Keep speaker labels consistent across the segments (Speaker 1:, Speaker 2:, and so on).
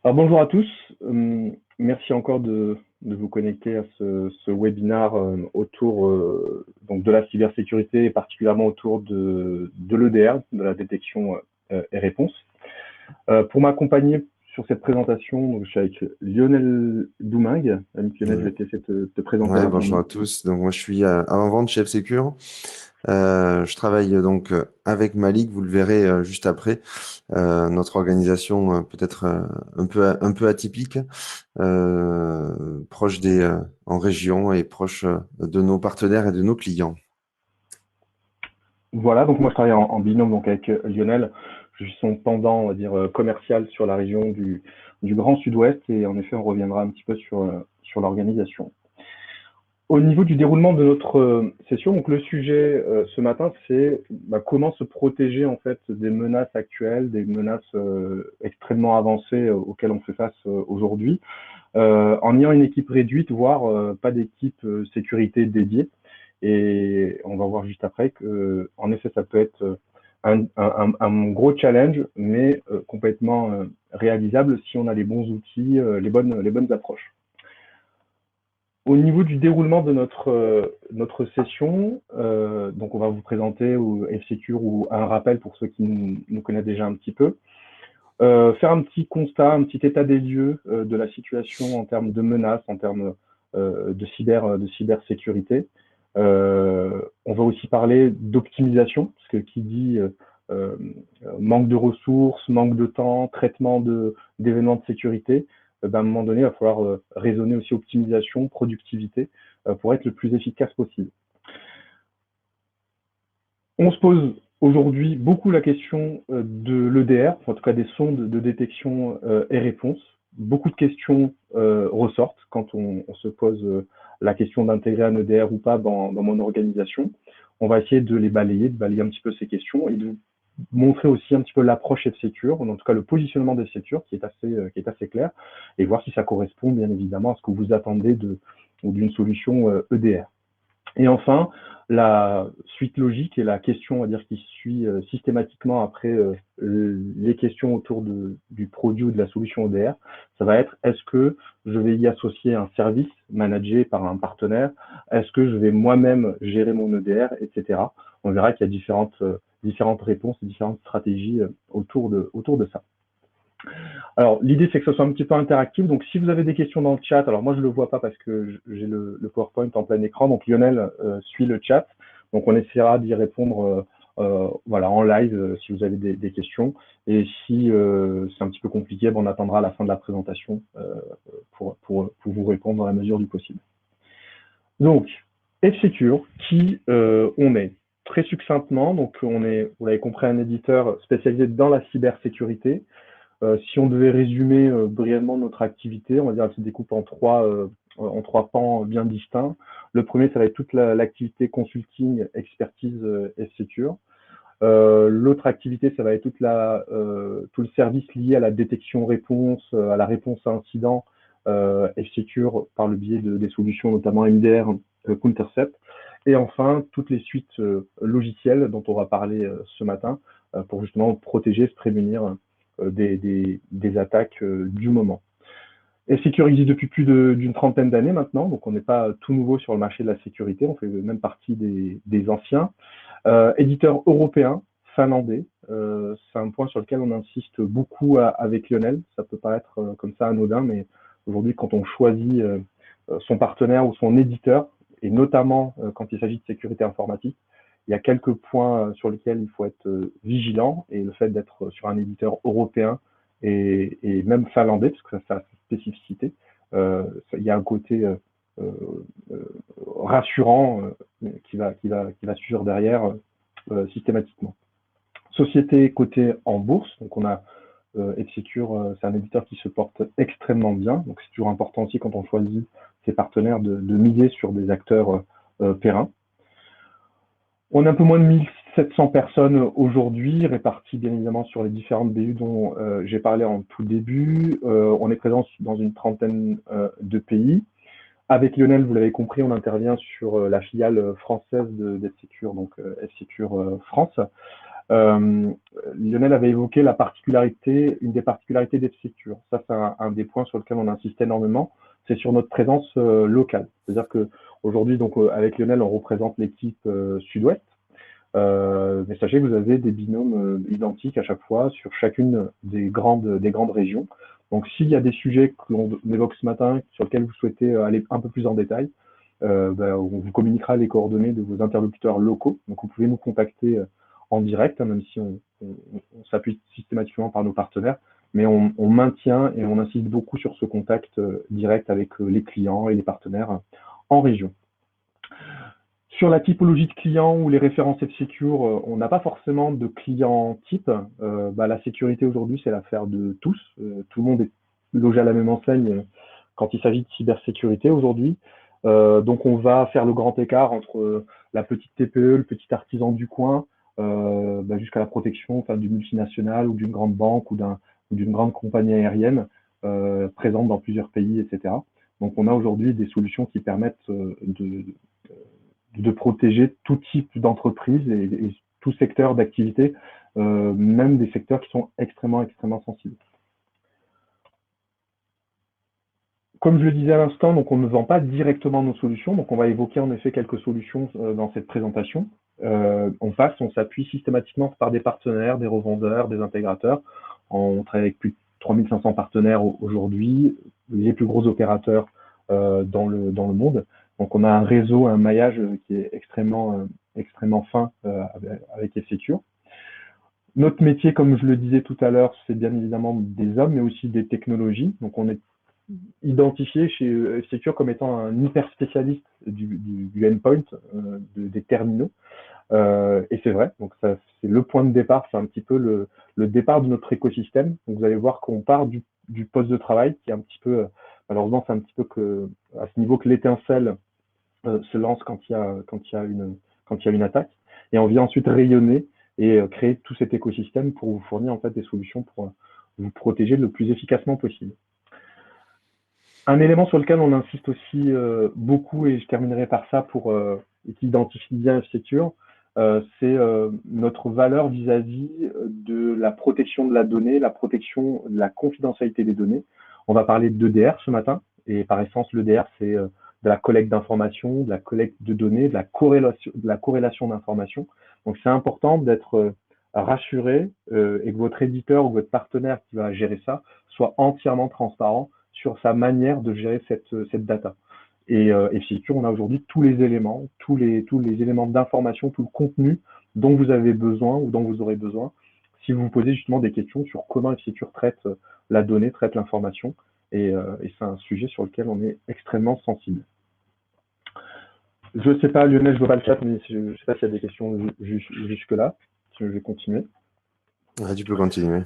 Speaker 1: Alors bonjour à tous. Merci encore de vous connecter à ce webinaire autour donc de la cybersécurité et particulièrement autour de l'EDR, de la détection et réponse. Pour m'accompagner sur cette présentation, donc, je suis avec Lionel Doumingue. Ami Lionel, je
Speaker 2: Ouais,
Speaker 1: vais te laisser te présenter
Speaker 2: Ouais, bonjour
Speaker 1: rapidement.
Speaker 2: à tous. Donc moi je suis avant-vente chez F-Secure. Je travaille avec Malik, vous le verrez juste après. Notre organisation peut-être un peu atypique, proche en région et proche de nos partenaires et de nos clients.
Speaker 1: Voilà, donc moi je travaille en binôme donc avec Lionel. Je suis son pendant, on va dire, commercial sur la région du Grand Sud-Ouest et en effet on reviendra un petit peu sur l'organisation. Au niveau du déroulement de notre session, donc le sujet ce matin, c'est comment se protéger en fait des menaces actuelles, des menaces extrêmement avancées auxquelles on fait face aujourd'hui, en ayant une équipe réduite, voire pas d'équipe sécurité dédiée. Et on va voir juste après que, en effet, ça peut être un gros challenge, mais complètement réalisable si on a les bons outils, les bonnes approches. Au niveau du déroulement de notre session, donc on va vous présenter F-Secure ou un rappel pour ceux qui nous connaissent déjà un petit peu. Faire un petit constat, un petit état des lieux de la situation en termes de menaces, en termes de cybersécurité. On va aussi parler d'optimisation, parce que qui dit euh, manque de ressources, manque de temps, traitement d'événements de sécurité, à un moment donné, il va falloir raisonner aussi optimisation, productivité, pour être le plus efficace possible. On se pose aujourd'hui beaucoup la question de l'EDR, en tout cas des sondes de détection et réponse. Beaucoup de questions ressortent quand on se pose la question d'intégrer un EDR ou pas dans mon organisation. On va essayer de balayer un petit peu ces questions et de montrer aussi un petit peu l'approche F-Secure, en tout cas le positionnement des Secure qui est assez clair, et voir si ça correspond bien évidemment à ce que vous attendez d'une solution EDR. Et enfin, la suite logique et la question, on va dire, qui suit systématiquement après les questions autour du produit ou de la solution ODR, ça va être est-ce que je vais y associer un service managé par un partenaire? Est-ce que je vais moi-même gérer mon EDR, etc. On verra qu'il y a différentes réponses et différentes stratégies autour de ça. Alors, l'idée, c'est que ce soit un petit peu interactif. Donc, si vous avez des questions dans le chat, alors moi, je ne le vois pas parce que j'ai le PowerPoint en plein écran. Donc, Lionel suit le chat. Donc, on essaiera d'y répondre voilà, en live si vous avez des questions. Et si c'est un petit peu compliqué, on attendra la fin de la présentation pour vous répondre dans la mesure du possible. Donc, F-Secure, qui on est très succinctement, donc on est, vous l'avez compris, un éditeur spécialisé dans la cybersécurité. Si on devait résumer brièvement notre activité, on va dire qu'elle se découpe en trois pans bien distincts. Le premier, ça va être toute l'activité consulting, expertise et secure. L'autre activité, ça va être tout le service lié à la détection-réponse, à la réponse à incident F-Secure par le biais des solutions notamment MDR, Countercept. Et enfin, toutes les suites logicielles dont on va parler ce matin pour justement protéger, se prémunir des attaques du moment. F-Secure existe depuis plus d'une trentaine d'années maintenant, donc on n'est pas tout nouveau sur le marché de la sécurité, on fait même partie des anciens. Éditeur européen, finlandais, c'est un point sur lequel on insiste beaucoup avec Lionel. Ça peut paraître comme ça anodin, mais aujourd'hui, quand on choisit son partenaire ou son éditeur, et notamment quand il s'agit de sécurité informatique, il y a quelques points sur lesquels il faut être vigilant, et le fait d'être sur un éditeur européen et même finlandais, parce que ça a sa spécificité, il y a un côté rassurant qui va suivre derrière systématiquement. Société cotée en bourse, donc on a F-Secure, c'est un éditeur qui se porte extrêmement bien, donc c'est toujours important aussi quand on choisit ses partenaires de miser sur des acteurs pérennes. On a un peu moins de 1700 personnes aujourd'hui, réparties bien évidemment sur les différentes BU dont j'ai parlé en tout début. On est présent dans une trentaine de pays. Avec Lionel, vous l'avez compris, on intervient sur la filiale française de F-Secure, donc F-Secure France. Lionel avait évoqué une des particularités d'F-Secure. Ça, c'est un des points sur lequel on insiste énormément. C'est sur notre présence locale. C'est-à-dire que aujourd'hui, donc avec Lionel, on représente l'équipe Sud-Ouest. Mais sachez que vous avez des binômes identiques à chaque fois sur chacune des grandes régions. Donc, s'il y a des sujets que l'on évoque ce matin sur lesquels vous souhaitez aller un peu plus en détail, on vous communiquera les coordonnées de vos interlocuteurs locaux. Donc, vous pouvez nous contacter en direct, hein, même si on s'appuie systématiquement par nos partenaires. Mais on maintient et on insiste beaucoup sur ce contact direct avec les clients et les partenaires en région. Sur la typologie de clients ou les références F-Secure, on n'a pas forcément de client type. La sécurité aujourd'hui, c'est l'affaire de tous. Tout le monde est logé à la même enseigne quand il s'agit de cybersécurité aujourd'hui. Donc, on va faire le grand écart entre la petite TPE, le petit artisan du coin, jusqu'à la protection d'une multinationale ou d'une grande banque ou d'une grande compagnie aérienne présente dans plusieurs pays, etc. Donc, on a aujourd'hui des solutions qui permettent de protéger tout type d'entreprise et tout secteur d'activité, même des secteurs qui sont extrêmement sensibles. Comme je le disais à l'instant, donc on ne vend pas directement nos solutions, donc on va évoquer en effet quelques solutions dans cette présentation. On s'appuie systématiquement par des partenaires, des revendeurs, des intégrateurs. On travaille avec plus de 3500 partenaires aujourd'hui, les plus gros opérateurs dans le monde. Donc on a un réseau, un maillage qui est extrêmement fin avec F-Secure. Notre métier, comme je le disais tout à l'heure, c'est bien évidemment des hommes, mais aussi des technologies. Donc on est identifié chez F-Secure comme étant un hyper spécialiste du endpoint, des terminaux. Et c'est vrai, donc ça, c'est le point de départ, c'est un petit peu le départ de notre écosystème. Donc vous allez voir qu'on part du poste de travail, qui est un petit peu, malheureusement, c'est un petit peu à ce niveau que l'étincelle se lance quand il y a une attaque. Et on vient ensuite rayonner et créer tout cet écosystème pour vous fournir en fait des solutions pour vous protéger le plus efficacement possible. Un élément sur lequel on insiste aussi beaucoup, et je terminerai par ça et qui identifie bien F-Secure, c'est notre valeur vis-à-vis de la protection de la donnée, la protection de la confidentialité des données. On va parler d'EDR ce matin, et par essence, l'EDR, c'est de la collecte d'informations, de la collecte de données, de la corrélation d'informations. Donc, c'est important d'être rassuré et que votre éditeur ou votre partenaire qui va gérer ça soit entièrement transparent sur sa manière de gérer cette data. Et F-Secure, on a aujourd'hui tous les éléments d'information, tout le contenu dont vous avez besoin ou dont vous aurez besoin si vous vous posez justement des questions sur comment F-Secure traite la donnée, traite l'information. Et c'est un sujet sur lequel on est extrêmement sensible. Je ne sais pas, Lionel, je vois pas le chat, mais je ne sais pas s'il y a des questions jusque-là. Je vais continuer.
Speaker 2: Tu peux continuer.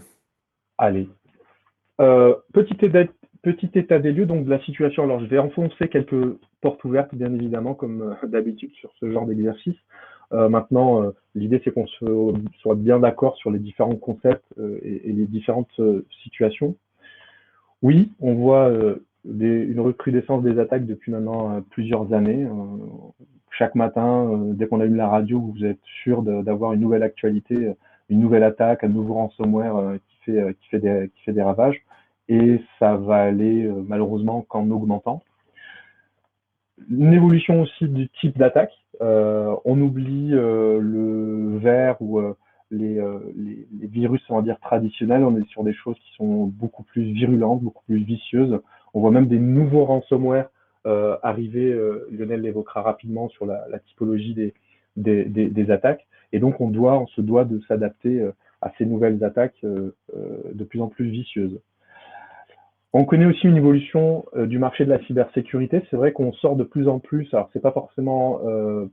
Speaker 1: Allez. Petit état des lieux donc de la situation. Alors, je vais enfoncer quelques portes ouvertes, bien évidemment, comme d'habitude sur ce genre d'exercice. Maintenant, l'idée, c'est qu'on soit bien d'accord sur les différents concepts et les différentes situations. Oui, on voit une recrudescence des attaques depuis maintenant plusieurs années. Chaque matin, dès qu'on allume la radio, vous êtes sûr d'avoir une nouvelle actualité, une nouvelle attaque, un nouveau ransomware qui fait des ravages. Et ça va aller malheureusement qu'en augmentant. Une évolution aussi du type d'attaque. On oublie le ver ou les virus, on va dire, traditionnels. On est sur des choses qui sont beaucoup plus virulentes, beaucoup plus vicieuses. On voit même des nouveaux ransomware arriver. Lionel l'évoquera rapidement sur la typologie des attaques. Et donc, on se doit de s'adapter à ces nouvelles attaques de plus en plus vicieuses. On connaît aussi une évolution du marché de la cybersécurité. C'est vrai qu'on sort de plus en plus, alors c'est pas forcément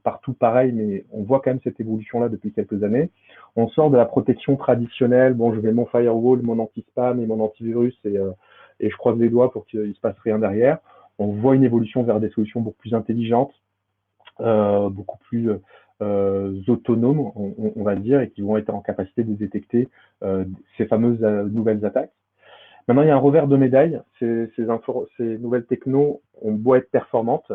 Speaker 1: partout pareil, mais on voit quand même cette évolution-là depuis quelques années. On sort de la protection traditionnelle. Bon, je mets mon firewall, mon anti-spam et mon antivirus et je croise les doigts pour qu'il se passe rien derrière. On voit une évolution vers des solutions beaucoup plus intelligentes, beaucoup plus autonomes, on va dire, et qui vont être en capacité de détecter ces fameuses nouvelles attaques. Maintenant, il y a un revers de médaille. Ces nouvelles technos ont beau être performantes,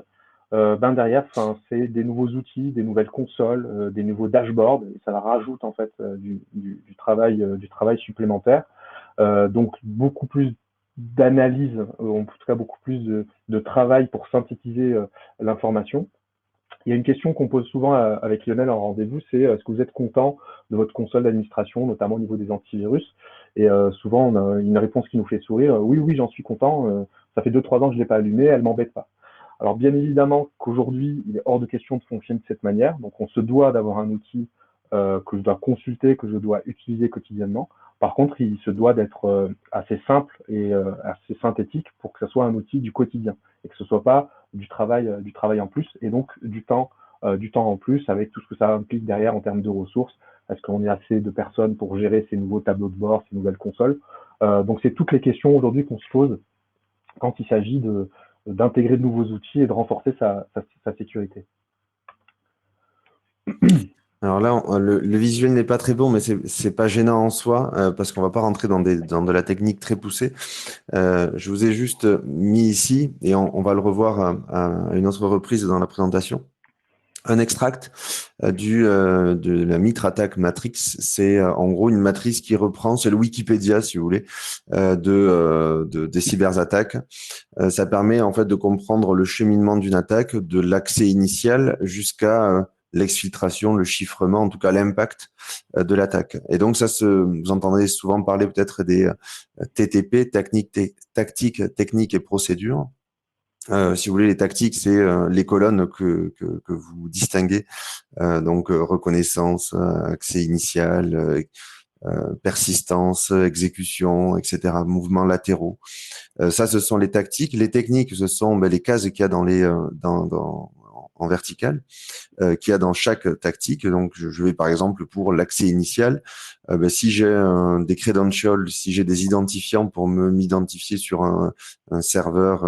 Speaker 1: ben derrière, c'est des nouveaux outils, des nouvelles consoles, des nouveaux dashboards, et ça rajoute en fait du travail supplémentaire. Donc beaucoup plus d'analyse, en tout cas beaucoup plus de travail pour synthétiser l'information. Il y a une question qu'on pose souvent avec Lionel en rendez-vous, c'est est-ce que vous êtes content de votre console d'administration, notamment au niveau des antivirus? Et souvent, on a une réponse qui nous fait sourire. Oui, oui, j'en suis content. Ça fait 2, 3 ans que je ne l'ai pas allumé, elle m'embête pas. Alors, bien évidemment qu'aujourd'hui, il est hors de question de fonctionner de cette manière. Donc, on se doit d'avoir un outil que je dois consulter, que je dois utiliser quotidiennement. Par contre, il se doit d'être assez simple et assez synthétique pour que ce soit un outil du quotidien et que ce soit pas du travail en plus et donc du temps en plus avec tout ce que ça implique derrière en termes de ressources. Est-ce qu'on est assez de personnes pour gérer ces nouveaux tableaux de bord, ces nouvelles consoles? Donc c'est toutes les questions aujourd'hui qu'on se pose quand il s'agit d'intégrer de nouveaux outils et de renforcer sa sécurité.
Speaker 2: Alors là, le visuel n'est pas très bon, mais c'est pas gênant en soi, parce qu'on va pas rentrer dans de la technique très poussée. Je vous ai juste mis ici, et on va le revoir à une autre reprise dans la présentation, un extract de la MitraTac Matrix. C'est en gros une matrice qui reprend, c'est le Wikipédia, si vous voulez, des cyberattaques. Ça permet en fait de comprendre le cheminement d'une attaque, de l'accès initial jusqu'à l'exfiltration, le chiffrement, en tout cas l'impact de l'attaque. Et donc vous entendez souvent parler peut-être des TTP, tactiques, techniques et procédures. Si vous voulez, les tactiques, c'est les colonnes que vous distinguez, donc reconnaissance, accès initial, persistance, exécution, etc., mouvements latéraux. Ça, ce sont les tactiques. Les techniques, ce sont les cases qu'il y a en vertical, qu'il y a dans chaque tactique. Donc, je vais par exemple pour l'accès initial, si j'ai des credentials, si j'ai des identifiants pour m'identifier sur un serveur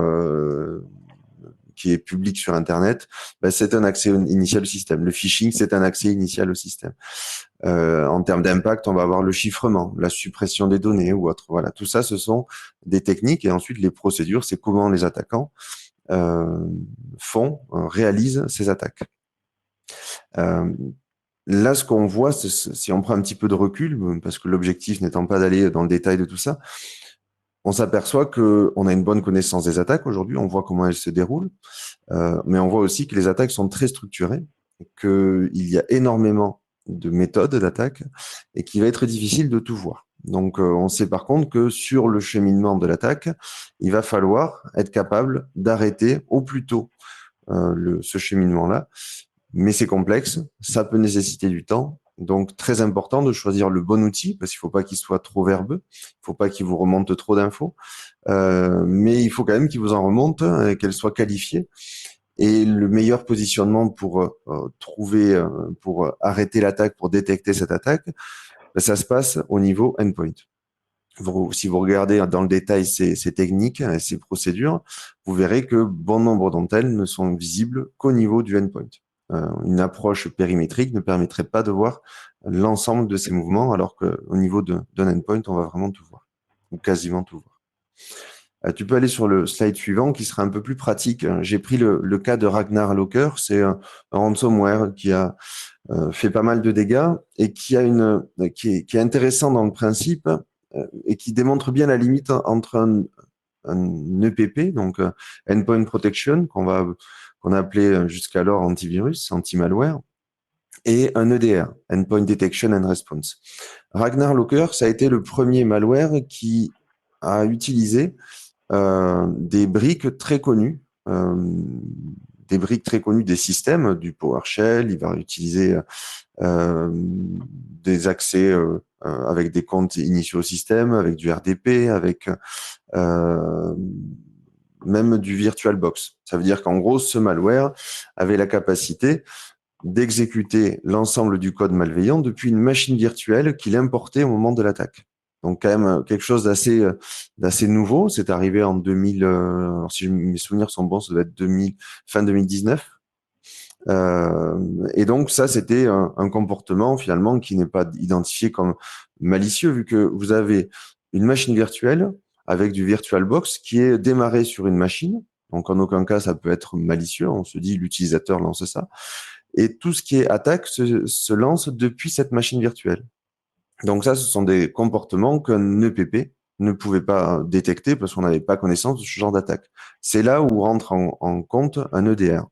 Speaker 2: qui est public sur Internet, c'est un accès initial au système. Le phishing, c'est un accès initial au système. En termes d'impact, on va avoir le chiffrement, la suppression des données ou autre. Voilà, tout ça, ce sont des techniques. Et ensuite, les procédures, c'est comment les attaquants réalisent ces attaques. Là, ce qu'on voit, si on prend un petit peu de recul, parce que l'objectif n'étant pas d'aller dans le détail de tout ça, on s'aperçoit qu'on a une bonne connaissance des attaques aujourd'hui, on voit comment elles se déroulent, mais on voit aussi que les attaques sont très structurées, qu'il y a énormément de méthodes d'attaque et qu'il va être difficile de tout voir. Donc, on sait par contre que sur le cheminement de l'attaque, il va falloir être capable d'arrêter au plus tôt ce cheminement-là. Mais c'est complexe, ça peut nécessiter du temps. Donc, très important de choisir le bon outil parce qu'il ne faut pas qu'il soit trop verbeux, il ne faut pas qu'il vous remonte trop d'infos, mais il faut quand même qu'il vous en remonte, qu'elle soit qualifiée. Et le meilleur positionnement pour pour arrêter l'attaque, pour détecter cette attaque, ça se passe au niveau endpoint. Si vous regardez dans le détail ces techniques et ces procédures, vous verrez que bon nombre d'entre elles ne sont visibles qu'au niveau du endpoint. Une approche périmétrique ne permettrait pas de voir l'ensemble de ces mouvements, alors qu'au niveau d'un endpoint, on va vraiment tout voir, ou quasiment tout voir. Tu peux aller sur le slide suivant qui sera un peu plus pratique. J'ai pris le cas de Ragnar Locker, c'est un ransomware qui a fait pas mal de dégâts et qui est intéressant dans le principe et qui démontre bien la limite entre un EPP, donc Endpoint Protection, qu'on a appelé jusqu'alors antivirus, anti-malware, et un EDR, Endpoint Detection and Response. Ragnar Locker, ça a été le premier malware qui a utilisé des briques très connues, des systèmes, du PowerShell. Il va utiliser des accès avec des comptes initiaux au système, avec du RDP, avec même du VirtualBox. Ça veut dire qu'en gros, ce malware avait la capacité d'exécuter l'ensemble du code malveillant depuis une machine virtuelle qu'il importait au moment de l'attaque. Donc quand même quelque chose d'assez nouveau. C'est arrivé en 2000. Alors si mes souvenirs sont bons, ça doit être fin 2019. Et donc ça, c'était un comportement finalement qui n'est pas identifié comme malicieux, vu que vous avez une machine virtuelle avec du VirtualBox qui est démarré sur une machine Donc, en aucun cas, ça peut être malicieux. On se dit, l'utilisateur lance ça. Et tout ce qui est attaque se lance depuis cette machine virtuelle. Donc ça, ce sont des comportements qu'un EPP ne pouvait pas détecter parce qu'on n'avait pas connaissance de ce genre d'attaque. C'est là où rentre en compte un EDR.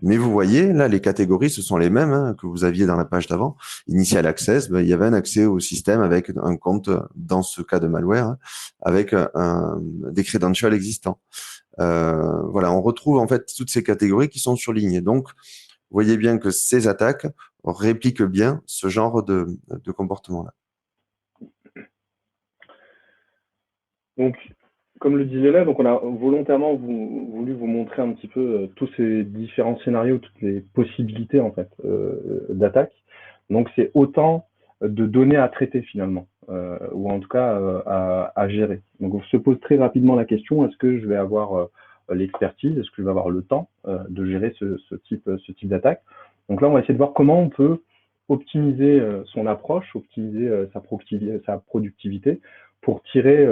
Speaker 2: Mais vous voyez, là, les catégories, ce sont les mêmes que vous aviez dans la page d'avant. Initial access, il y avait un accès au système avec un compte, dans ce cas de malware, avec des credentials existants. Voilà, on retrouve en fait toutes ces catégories qui sont surlignées. Donc, vous voyez bien que ces attaques répliquent bien ce genre de comportement-là.
Speaker 1: Donc, comme le disait là, donc on a volontairement voulu vous montrer un petit peu tous ces différents scénarios, toutes les possibilités en fait d'attaque. Donc c'est autant de données à traiter finalement, ou en tout cas à gérer. Donc on se pose très rapidement la question, est-ce que je vais avoir l'expertise, est-ce que je vais avoir le temps de gérer ce type d'attaque? Donc là on va essayer de voir comment on peut optimiser son approche, optimiser sa productivité pour tirer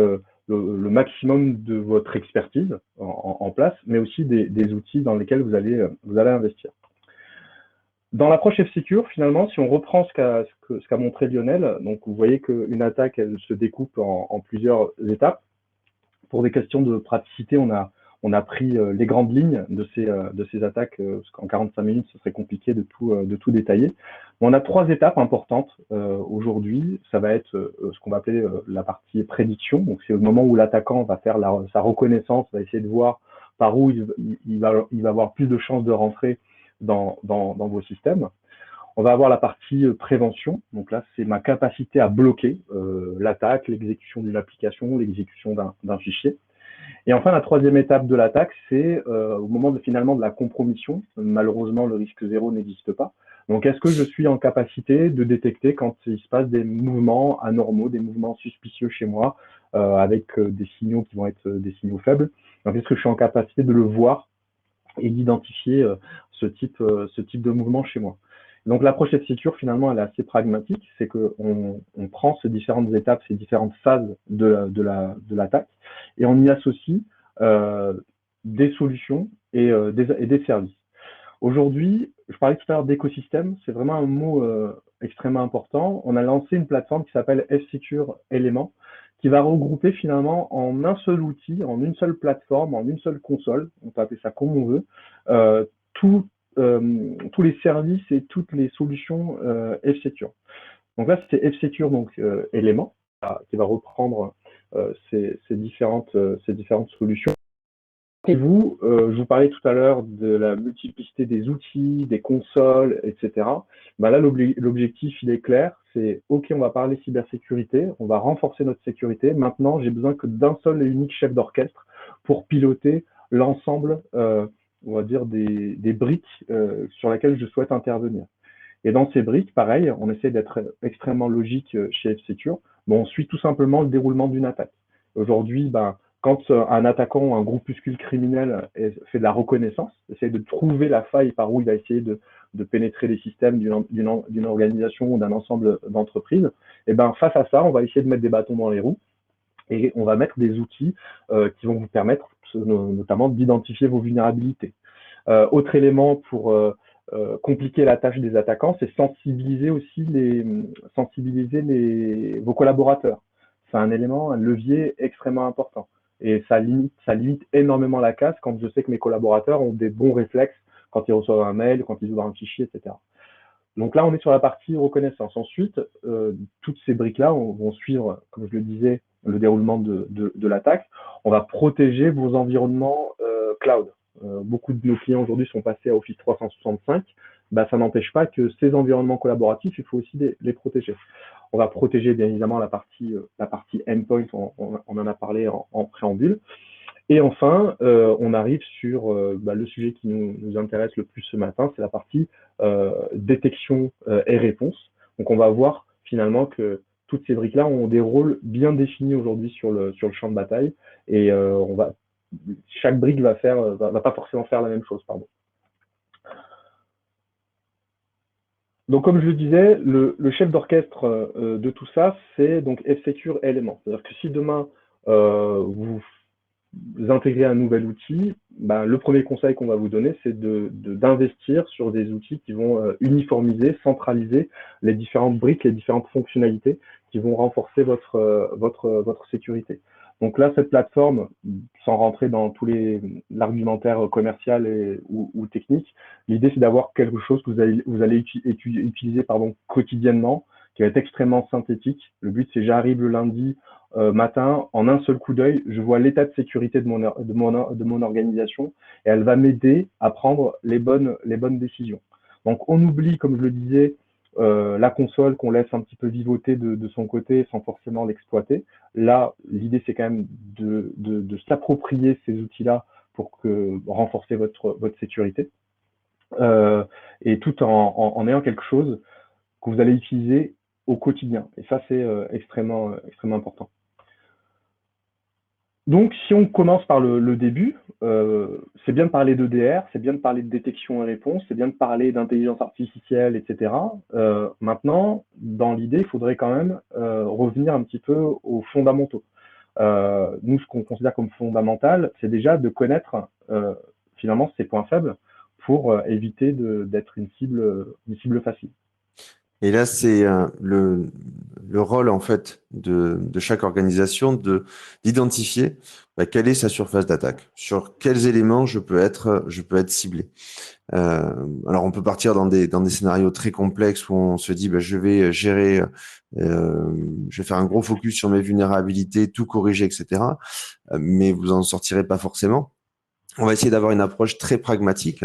Speaker 1: le maximum de votre expertise en place, mais aussi des outils dans lesquels vous allez investir. Dans l'approche F-Secure, finalement, si on reprend ce qu'a montré Lionel, donc vous voyez qu'une attaque, elle se découpe en plusieurs étapes. Pour des questions de praticité, on a pris les grandes lignes de ces attaques, parce qu'en 45 minutes, ce serait compliqué de tout détailler. On a 3 étapes importantes aujourd'hui. Ça va être ce qu'on va appeler la partie prédiction. Donc, c'est le moment où l'attaquant va faire sa reconnaissance, va essayer de voir par où il va avoir plus de chances de rentrer dans vos systèmes. On va avoir la partie prévention. Donc là, c'est ma capacité à bloquer l'attaque, l'exécution d'une application, l'exécution d'un fichier. Et enfin, la troisième étape de l'attaque, c'est au moment finalement de la compromission. Malheureusement, le risque zéro n'existe pas. Donc, est-ce que je suis en capacité de détecter quand il se passe des mouvements anormaux, des mouvements suspicieux chez moi, avec des signaux qui vont être des signaux faibles? Donc, est-ce que je suis en capacité de le voir et d'identifier ce type de mouvement chez moi? Donc, l'approche F-Secure, finalement, elle est assez pragmatique. C'est qu'on prend ces différentes étapes, ces différentes phases de l'attaque, et on y associe des solutions et des services. Aujourd'hui, je parlais tout à l'heure d'écosystème, c'est vraiment un mot extrêmement important. On a lancé une plateforme qui s'appelle F-Secure Element, qui va regrouper finalement en un seul outil, en une seule plateforme, en une seule console, on peut appeler ça comme on veut, tous les services et toutes les solutions F-Secure. Donc là, c'est F-Secure Element, qui va reprendre ces différentes solutions. Et vous, je vous parlais tout à l'heure de la multiplicité des outils, des consoles, etc. Ben là, l'objectif, il est clair. C'est OK, on va parler cybersécurité, on va renforcer notre sécurité. Maintenant, j'ai besoin que d'un seul et unique chef d'orchestre pour piloter l'ensemble, on va dire, des briques sur lesquelles je souhaite intervenir. Et dans ces briques, pareil, on essaie d'être extrêmement logique chez F-Secure. Bon, on suit tout simplement le déroulement d'une attaque. Aujourd'hui, quand un attaquant ou un groupuscule criminel fait de la reconnaissance, essaie de trouver la faille par où il va essayer de pénétrer les systèmes d'une organisation ou d'un ensemble d'entreprises, et face à ça, on va essayer de mettre des bâtons dans les roues et on va mettre des outils qui vont vous permettre notamment d'identifier vos vulnérabilités. Autre élément pour compliquer la tâche des attaquants, c'est sensibiliser vos collaborateurs. C'est un élément, un levier extrêmement important. Et ça limite énormément la casse quand je sais que mes collaborateurs ont des bons réflexes quand ils reçoivent un mail, quand ils ouvrent un fichier, etc. Donc là, on est sur la partie reconnaissance. Ensuite, toutes ces briques-là vont suivre, comme je le disais, le déroulement de l'attaque. On va protéger vos environnements cloud. Beaucoup de nos clients aujourd'hui sont passés à Office 365. Ça n'empêche pas que ces environnements collaboratifs, il faut aussi les protéger. On va protéger bien évidemment la partie endpoint, on en a parlé en préambule. Et enfin, on arrive sur le sujet qui nous intéresse le plus ce matin, c'est la partie détection et réponse. Donc on va voir finalement que toutes ces briques-là ont des rôles bien définis aujourd'hui sur le champ de bataille, et chaque brique va pas forcément faire la même chose, pardon. Donc, comme je le disais, le chef d'orchestre de tout ça, c'est donc F-Secure Element. C'est-à-dire que si demain, vous intégrer un nouvel outil, ben, le premier conseil qu'on va vous donner, c'est d'investir sur des outils qui vont uniformiser, centraliser les différentes briques, les différentes fonctionnalités qui vont renforcer votre sécurité. Donc là, cette plateforme, sans rentrer dans tous l'argumentaire commercial ou technique, l'idée c'est d'avoir quelque chose que vous allez utiliser quotidiennement, qui va être extrêmement synthétique. Le but c'est j'arrive le lundi matin, en un seul coup d'œil, je vois l'état de sécurité de mon organisation et elle va m'aider à prendre les bonnes décisions. Donc on oublie, comme je le disais, la console qu'on laisse un petit peu vivoter de son côté sans forcément l'exploiter. Là, l'idée, c'est quand même de s'approprier ces outils-là pour renforcer votre sécurité. Et tout en ayant quelque chose que vous allez utiliser au quotidien. Et ça, c'est extrêmement important. Donc, si on commence par le début, c'est bien de parler d'EDR, c'est bien de parler de détection et réponse, c'est bien de parler d'intelligence artificielle, etc. Maintenant, dans l'idée, il faudrait quand même revenir un petit peu aux fondamentaux. Nous, ce qu'on considère comme fondamental, c'est déjà de connaître finalement ses points faibles pour éviter d'être une cible facile.
Speaker 2: Et là, c'est le rôle en fait de chaque organisation d'identifier quelle est sa surface d'attaque, sur quels éléments je peux être ciblé. Alors, on peut partir dans des scénarios très complexes où on se dit, je vais gérer, je vais faire un gros focus sur mes vulnérabilités, tout corriger, etc. Mais vous en sortirez pas forcément. On va essayer d'avoir une approche très pragmatique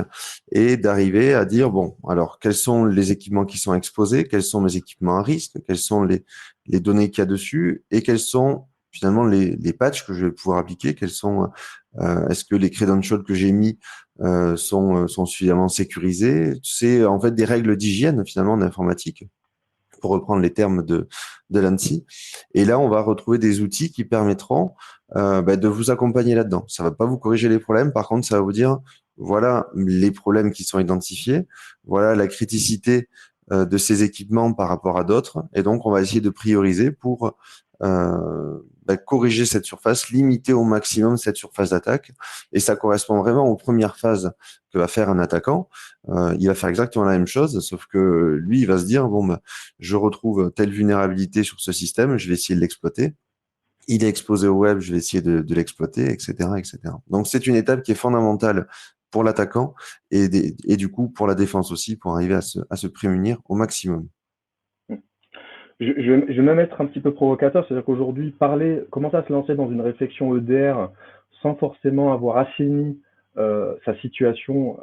Speaker 2: et d'arriver à dire, bon, alors, quels sont les équipements qui sont exposés, quels sont mes équipements à risque, quelles sont les données qu'il y a dessus et quels sont finalement les patchs que je vais pouvoir appliquer, est-ce que les credentials que j'ai mis sont suffisamment sécurisés. C'est en fait des règles d'hygiène finalement d'informatique, pour reprendre les termes de l'ANSSI. Et là, on va retrouver des outils qui permettront de vous accompagner là-dedans. Ça va pas vous corriger les problèmes, par contre, ça va vous dire, voilà les problèmes qui sont identifiés, voilà la criticité de ces équipements par rapport à d'autres, et donc on va essayer de prioriser pour corriger cette surface, limiter au maximum cette surface d'attaque, et ça correspond vraiment aux premières phases que va faire un attaquant. Il va faire exactement la même chose, sauf que lui, il va se dire, bon, je retrouve telle vulnérabilité sur ce système, je vais essayer de l'exploiter. Il est exposé au web, je vais essayer de l'exploiter, etc., etc. Donc, c'est une étape qui est fondamentale pour l'attaquant et du coup pour la défense aussi, pour arriver à se prémunir au maximum.
Speaker 1: Je vais même être un petit peu provocateur, c'est-à-dire qu'aujourd'hui, commencer à se lancer dans une réflexion EDR sans forcément avoir assaini sa situation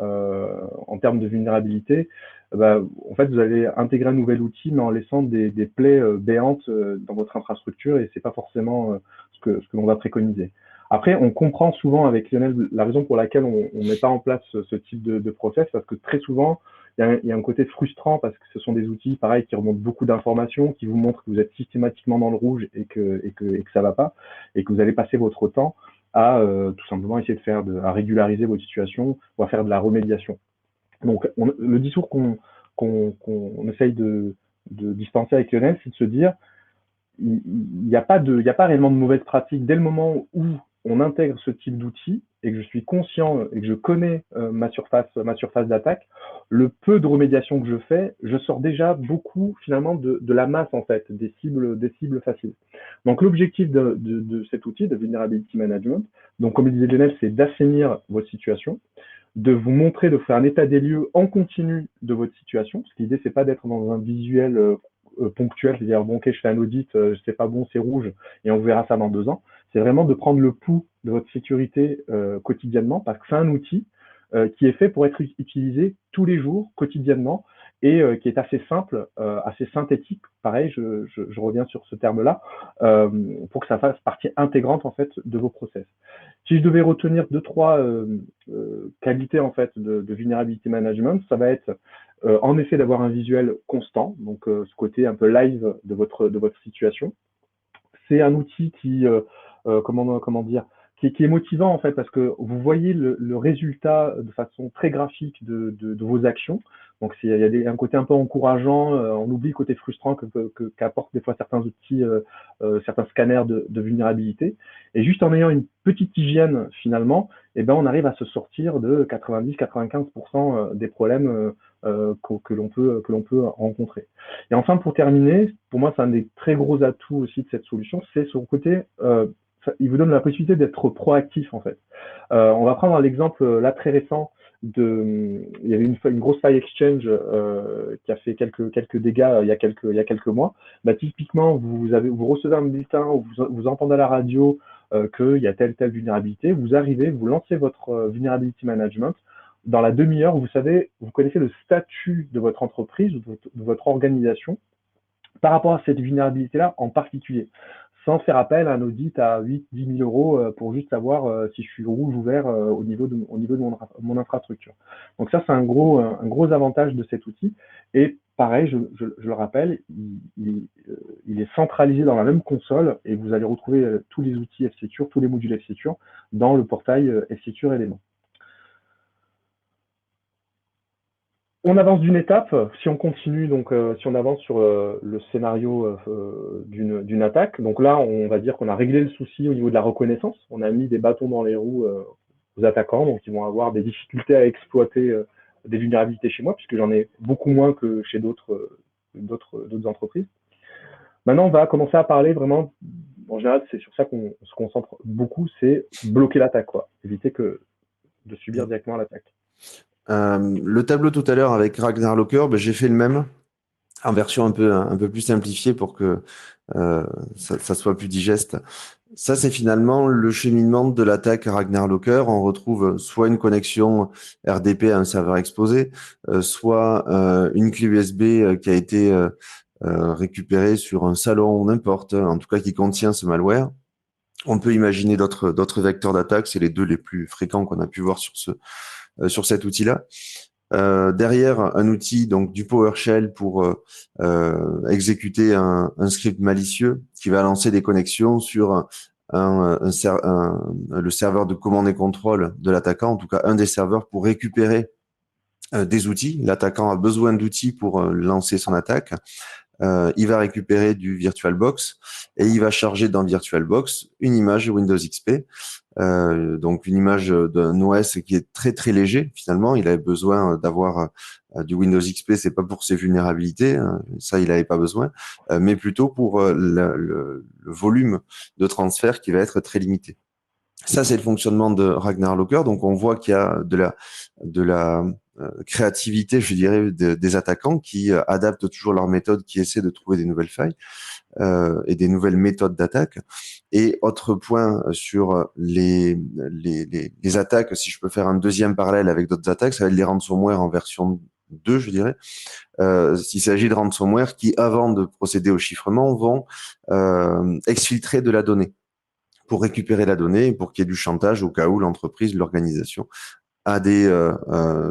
Speaker 1: en termes de vulnérabilité, en fait, vous allez intégrer un nouvel outil, mais en laissant des plaies béantes dans votre infrastructure, et c'est pas forcément ce que l'on va préconiser. Après, on comprend souvent avec Lionel la raison pour laquelle on met pas en place ce type de process, parce que très souvent, il y a un côté frustrant parce que ce sont des outils, pareil, qui remontent beaucoup d'informations, qui vous montrent que vous êtes systématiquement dans le rouge et que ça va pas, et que vous allez passer votre temps à tout simplement essayer à régulariser votre situation ou à faire de la remédiation. Donc, le discours qu'on essaye de dispenser avec Lionel, c'est de se dire, il n'y a pas réellement de mauvaise pratique dès le moment où on intègre ce type d'outil et que je suis conscient et que je connais ma surface d'attaque. Le peu de remédiation que je fais, je sors déjà beaucoup finalement de la masse en fait, des cibles faciles. Donc l'objectif de cet outil de Vulnerability Management, donc comme le disait Lionel, c'est d'assainir votre situation, de vous montrer, de faire un état des lieux en continu de votre situation, parce que l'idée c'est pas d'être dans un visuel ponctuel, c'est-à-dire bon ok je fais un audit, c'est pas bon, c'est rouge et on verra ça dans 2 ans. C'est vraiment de prendre le pouls de votre sécurité quotidiennement, parce que c'est un outil qui est fait pour être utilisé tous les jours, quotidiennement, et qui est assez simple, assez synthétique. Pareil, je reviens sur ce terme-là, pour que ça fasse partie intégrante en fait de vos process. Si je devais retenir 2-3 qualités en fait de vulnerability management, ça va être en effet d'avoir un visuel constant, donc ce côté un peu live de votre situation. C'est un outil qui comment dire, qui est motivant en fait, parce que vous voyez le résultat de façon très graphique de vos actions. Donc il y a un côté un peu encourageant, on oublie le côté frustrant qu'apportent des fois certains outils, certains scanners de vulnérabilité. Et juste en ayant une petite hygiène finalement, eh ben, on arrive à se sortir de 90-95% des problèmes que l'on peut rencontrer. Et enfin, pour terminer, pour moi, c'est un des très gros atouts aussi de cette solution, c'est son côté, il vous donne la possibilité d'être proactif en fait. On va prendre l'exemple là très récent il y avait une grosse faille Exchange qui a fait quelques dégâts il y a quelques mois. Bah, typiquement, vous recevez un bulletin ou vous entendez à la radio qu'il y a telle vulnérabilité, vous arrivez, vous lancez votre vulnerability management. Dans la demi-heure, vous connaissez le statut de votre entreprise ou de votre organisation par rapport à cette vulnérabilité-là en particulier, sans faire appel à un audit à 8-10 000 euros pour juste savoir si je suis rouge ou vert au niveau de mon infrastructure. Donc ça, c'est un gros avantage de cet outil. Et pareil, je le rappelle, il est centralisé dans la même console et vous allez retrouver tous les outils F-Secure, tous les modules F-Secure dans le portail F-Secure Element. On avance d'une étape, si on continue, donc si on avance sur le scénario d'une attaque, donc là on va dire qu'on a réglé le souci au niveau de la reconnaissance, on a mis des bâtons dans les roues aux attaquants, donc ils vont avoir des difficultés à exploiter des vulnérabilités chez moi, puisque j'en ai beaucoup moins que chez d'autres entreprises. Maintenant on va commencer à parler vraiment, en général c'est sur ça qu'on se concentre beaucoup, c'est bloquer l'attaque, quoi, éviter de subir directement l'attaque.
Speaker 2: Le tableau tout à l'heure avec Ragnar Locker, j'ai fait le même en version un peu plus simplifiée pour que ça soit plus digeste. Ça, c'est finalement le cheminement de l'attaque Ragnar Locker. On retrouve soit une connexion RDP à un serveur exposé, soit une clé USB qui a été récupérée sur un salon ou n'importe, en tout cas qui contient ce malware. On peut imaginer d'autres vecteurs d'attaque, c'est les deux les plus fréquents qu'on a pu voir sur cet outil-là. Derrière, un outil donc du PowerShell pour exécuter un script malicieux qui va lancer des connexions sur le serveur de commande et contrôle de l'attaquant, en tout cas un des serveurs pour récupérer des outils. L'attaquant a besoin d'outils pour lancer son attaque. Il va récupérer du VirtualBox et il va charger dans VirtualBox une image Windows XP. Donc une image d'un OS qui est très très léger finalement. Il avait besoin d'avoir du Windows XP, c'est pas pour ses vulnérabilités, hein, ça il avait pas besoin, mais plutôt pour le volume de transfert qui va être très limité. Ça c'est le fonctionnement de Ragnar Locker. Donc on voit qu'il y a de la créativité, je dirais, des attaquants qui adaptent toujours leur méthode, qui essaient de trouver des nouvelles failles et des nouvelles méthodes d'attaque. Et autre point sur les attaques, si je peux faire un deuxième parallèle avec d'autres attaques, ça va être les ransomware en version 2, je dirais. Il s'agit de ransomware qui, avant de procéder au chiffrement, vont exfiltrer de la donnée pour récupérer la donnée, pour qu'il y ait du chantage au cas où l'entreprise, l'organisation a des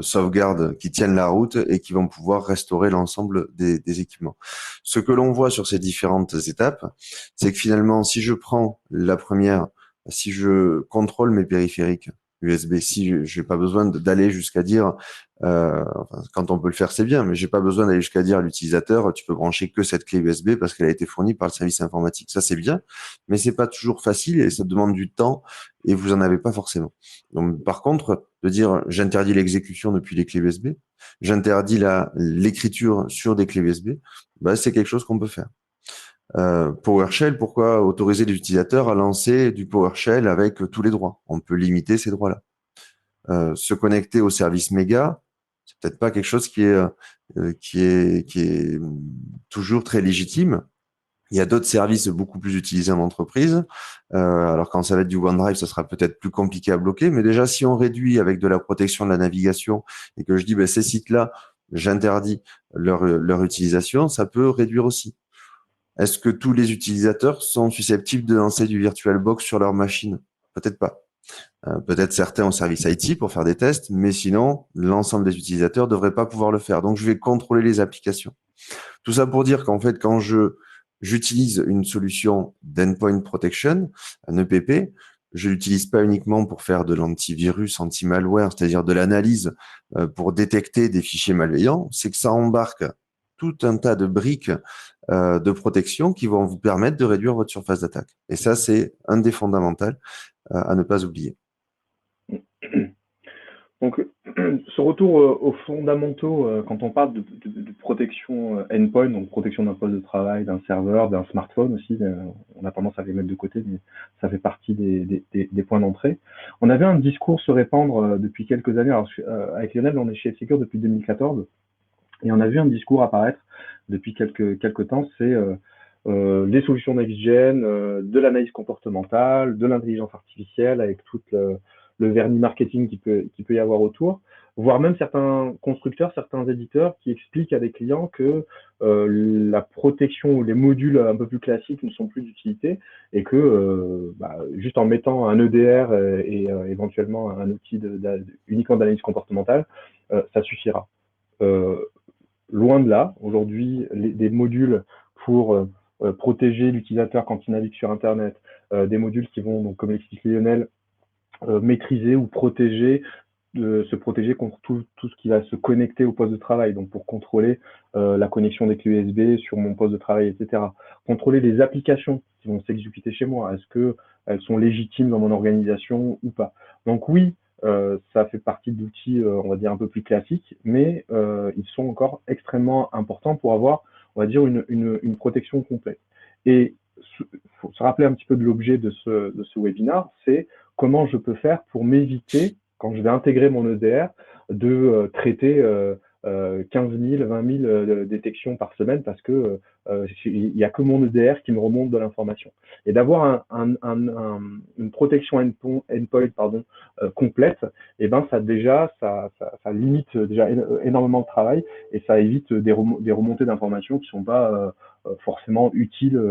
Speaker 2: sauvegardes qui tiennent la route et qui vont pouvoir restaurer l'ensemble des équipements. Ce que l'on voit sur ces différentes étapes, c'est que finalement, si je prends la première, si je contrôle mes périphériques USB, si je n'ai pas besoin d'aller jusqu'à dire, enfin, quand on peut le faire, c'est bien, mais j'ai pas besoin d'aller jusqu'à dire à l'utilisateur, tu peux brancher que cette clé USB parce qu'elle a été fournie par le service informatique. Ça, c'est bien, mais c'est pas toujours facile et ça demande du temps et vous en avez pas forcément. Donc, par contre, de dire, j'interdis l'exécution depuis les clés USB, j'interdis l'écriture sur des clés USB, bah, c'est quelque chose qu'on peut faire. PowerShell, pourquoi autoriser les utilisateurs à lancer du PowerShell avec tous les droits? On peut limiter ces droits-là. Se connecter au service méga, c'est peut-être pas quelque chose qui est toujours très légitime. Il y a d'autres services beaucoup plus utilisés en entreprise. Alors quand ça va être du OneDrive, ça sera peut-être plus compliqué à bloquer. Mais déjà, si on réduit avec de la protection de la navigation et que je dis, ces sites-là, j'interdis leur utilisation, ça peut réduire aussi. Est-ce que tous les utilisateurs sont susceptibles de lancer du VirtualBox sur leur machine? Peut-être pas. Peut-être certains au service IT pour faire des tests, mais sinon, l'ensemble des utilisateurs ne devraient pas pouvoir le faire. Donc, je vais contrôler les applications. Tout ça pour dire qu'en fait, quand j'utilise une solution d'endpoint protection, un EPP, je l'utilise pas uniquement pour faire de l'antivirus, anti-malware, c'est-à-dire de l'analyse pour détecter des fichiers malveillants, c'est que ça embarque tout un tas de briques de protection qui vont vous permettre de réduire votre surface d'attaque. Et ça, c'est un des fondamentaux à ne pas oublier.
Speaker 1: Donc, ce retour aux fondamentaux, quand on parle de protection endpoint, donc protection d'un poste de travail, d'un serveur, d'un smartphone aussi, on a tendance à les mettre de côté, mais ça fait partie des points d'entrée. On avait un discours se répandre depuis quelques années. Alors, avec Lionel, on est chez F-Secure depuis 2014, et on a vu un discours apparaître depuis quelques temps, c'est les solutions next-gen, de l'analyse comportementale, de l'intelligence artificielle, avec tout le vernis marketing qui peut y avoir autour, voire même certains constructeurs, certains éditeurs qui expliquent à des clients que la protection ou les modules un peu plus classiques ne sont plus d'utilité et que juste en mettant un EDR et éventuellement un outil uniquement d'analyse comportementale, ça suffira. Loin de là, aujourd'hui, des modules pour protéger l'utilisateur quand il navigue sur Internet, des modules qui vont, donc, comme l'explique Lionel, maîtriser ou protéger, se protéger contre tout ce qui va se connecter au poste de travail, donc pour contrôler la connexion des clés USB sur mon poste de travail, etc. Contrôler les applications qui vont s'exécuter chez moi, est-ce qu'elles sont légitimes dans mon organisation ou pas. Donc oui, ça fait partie d'outils, on va dire, un peu plus classiques, mais ils sont encore extrêmement importants pour avoir, on va dire, une protection complète. Et il faut se rappeler un petit peu de l'objet de ce webinaire, c'est comment je peux faire pour m'éviter, quand je vais intégrer mon EDR, de traiter 15 000, 20 000 détections par semaine parce que il n'y a que mon EDR qui me remonte de l'information. Et d'avoir une protection endpoint complète, et ben ça limite déjà énormément de travail et ça évite des remontées d'informations qui ne sont pas forcément utiles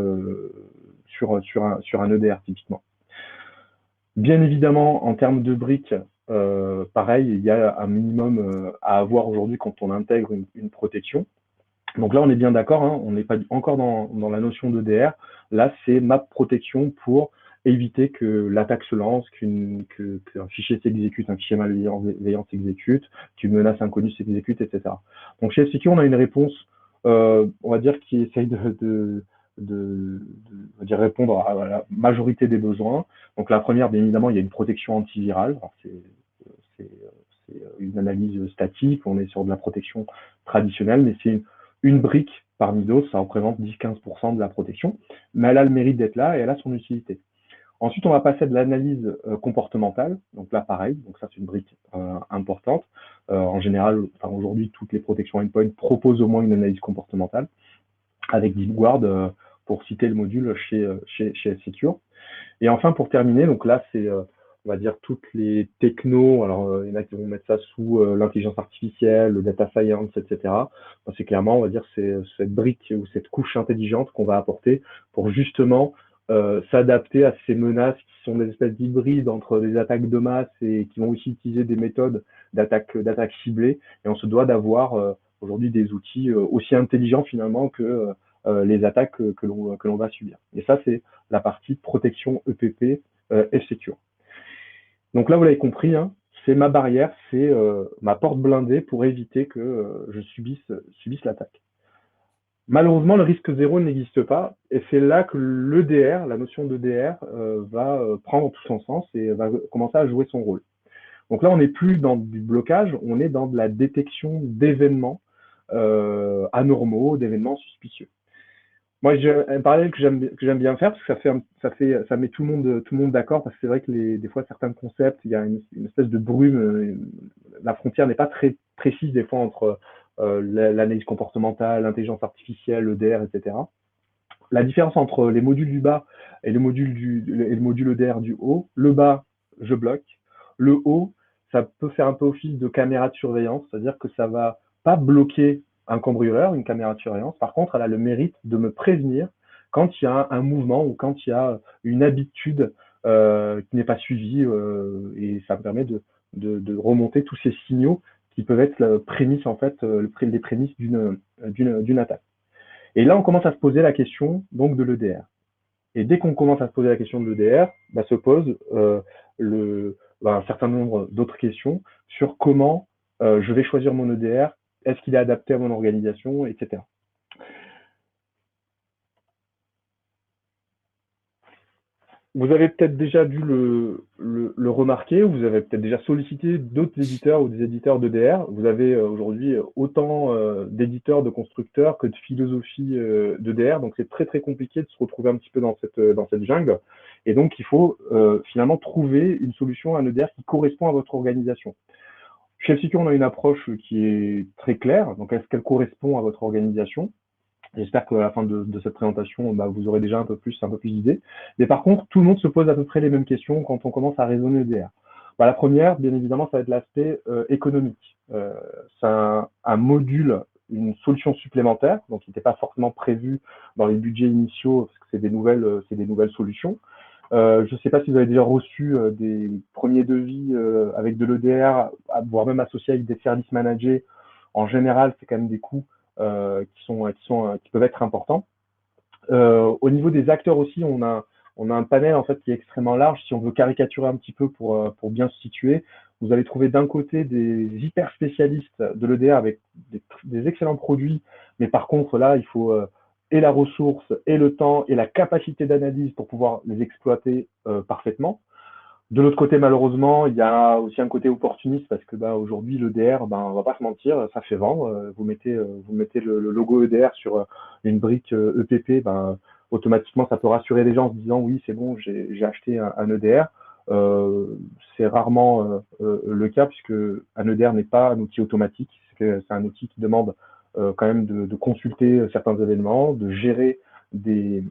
Speaker 1: sur un EDR typiquement. Bien évidemment, en termes de briques, pareil, il y a un minimum à avoir aujourd'hui quand on intègre une protection. Donc là, on est bien d'accord, hein, on n'est pas encore dans la notion d'EDR. Là, c'est ma protection pour éviter que l'attaque se lance, qu'un fichier s'exécute, un fichier malveillant s'exécute, qu'une menace inconnue s'exécute, etc. Donc chez F-Secure, on a une réponse, on va dire, qui essaye de répondre à la majorité des besoins. Donc la première, bien évidemment, il y a une protection antivirale. C'est une analyse statique, on est sur de la protection traditionnelle, mais c'est une brique parmi d'autres, ça représente 10-15% de la protection, mais elle a le mérite d'être là et elle a son utilité. Ensuite, on va passer de l'analyse comportementale. Donc là, pareil, donc ça c'est une brique importante. En général, aujourd'hui, toutes les protections endpoint proposent au moins une analyse comportementale avec DeepGuard pour citer le module chez F-Secure. Et enfin, pour terminer, donc là, c'est on va dire toutes les technos. Alors, il y en a qui vont mettre ça sous l'intelligence artificielle, le data science, etc. C'est clairement, on va dire, c'est cette brique ou cette couche intelligente qu'on va apporter pour justement s'adapter à ces menaces qui sont des espèces d'hybrides entre des attaques de masse et qui vont aussi utiliser des méthodes d'attaque ciblées. Et on se doit d'avoir aujourd'hui des outils aussi intelligents finalement que les attaques que l'on va subir. Et ça, c'est la partie protection EPP F-Secure. Donc là, vous l'avez compris, hein, c'est ma barrière, c'est ma porte blindée pour éviter que je subisse l'attaque. Malheureusement, le risque zéro n'existe pas, et c'est là que l'EDR, la notion d'EDR, va prendre tout son sens et va commencer à jouer son rôle. Donc là, on n'est plus dans du blocage, on est dans de la détection d'événements anormaux, d'événements suspicieux. Moi, j'ai un parallèle que j'aime bien faire parce que ça met tout le monde d'accord parce que c'est vrai que des fois certains concepts, il y a une espèce de brume, la frontière n'est pas très précise des fois entre l'analyse comportementale, l'intelligence artificielle, l'EDR, etc. La différence entre les modules du bas et le module EDR du haut, le bas, je bloque, le haut, ça peut faire un peu office de caméra de surveillance, c'est-à-dire que ça va pas bloquer un cambrioleur, une caméra de surveillance. Par contre, elle a le mérite de me prévenir quand il y a un mouvement ou quand il y a une habitude qui n'est pas suivie et ça me permet de remonter tous ces signaux qui peuvent être les prémices d'une attaque. Et là, on commence à se poser la question donc de l'EDR. Et dès qu'on commence à se poser la question de l'EDR, se pose un certain nombre d'autres questions sur comment je vais choisir mon EDR, est-ce qu'il est adapté à mon organisation, etc. Vous avez peut-être déjà dû le remarquer, ou vous avez peut-être déjà sollicité d'autres éditeurs ou des éditeurs d'EDR. Vous avez aujourd'hui autant d'éditeurs, de constructeurs que de philosophies d'EDR, donc c'est très très compliqué de se retrouver un petit peu dans cette jungle. Et donc il faut finalement trouver une solution à un EDR qui correspond à votre organisation. Chez F-Secure, on a une approche qui est très claire, donc est-ce qu'elle correspond à votre organisation? J'espère qu'à la fin de cette présentation, vous aurez déjà un peu plus d'idées. Mais par contre, tout le monde se pose à peu près les mêmes questions quand on commence à raisonner EDR. La première, bien évidemment, ça va être l'aspect économique. C'est un module, une solution supplémentaire, donc qui n'était pas forcément prévu dans les budgets initiaux, parce que c'est des nouvelles solutions. Je ne sais pas si vous avez déjà reçu des premiers devis avec de l'EDR, voire même associés avec des services managés. En général, c'est quand même des coûts qui peuvent être importants. Au niveau des acteurs aussi, on a un panel en fait qui est extrêmement large. Si on veut caricaturer un petit peu pour bien se situer, vous allez trouver d'un côté des hyper spécialistes de l'EDR avec des excellents produits, mais par contre là, il faut et la ressource, et le temps, et la capacité d'analyse pour pouvoir les exploiter parfaitement. De l'autre côté, malheureusement, il y a aussi un côté opportuniste parce que aujourd'hui, l'EDR, on va pas se mentir, ça fait vendre. Vous mettez le logo EDR sur une brique EPP, automatiquement, ça peut rassurer les gens en se disant oui, c'est bon, j'ai acheté un EDR. C'est rarement le cas puisque un EDR n'est pas un outil automatique. C'est un outil qui demande quand même de consulter certains événements, de gérer des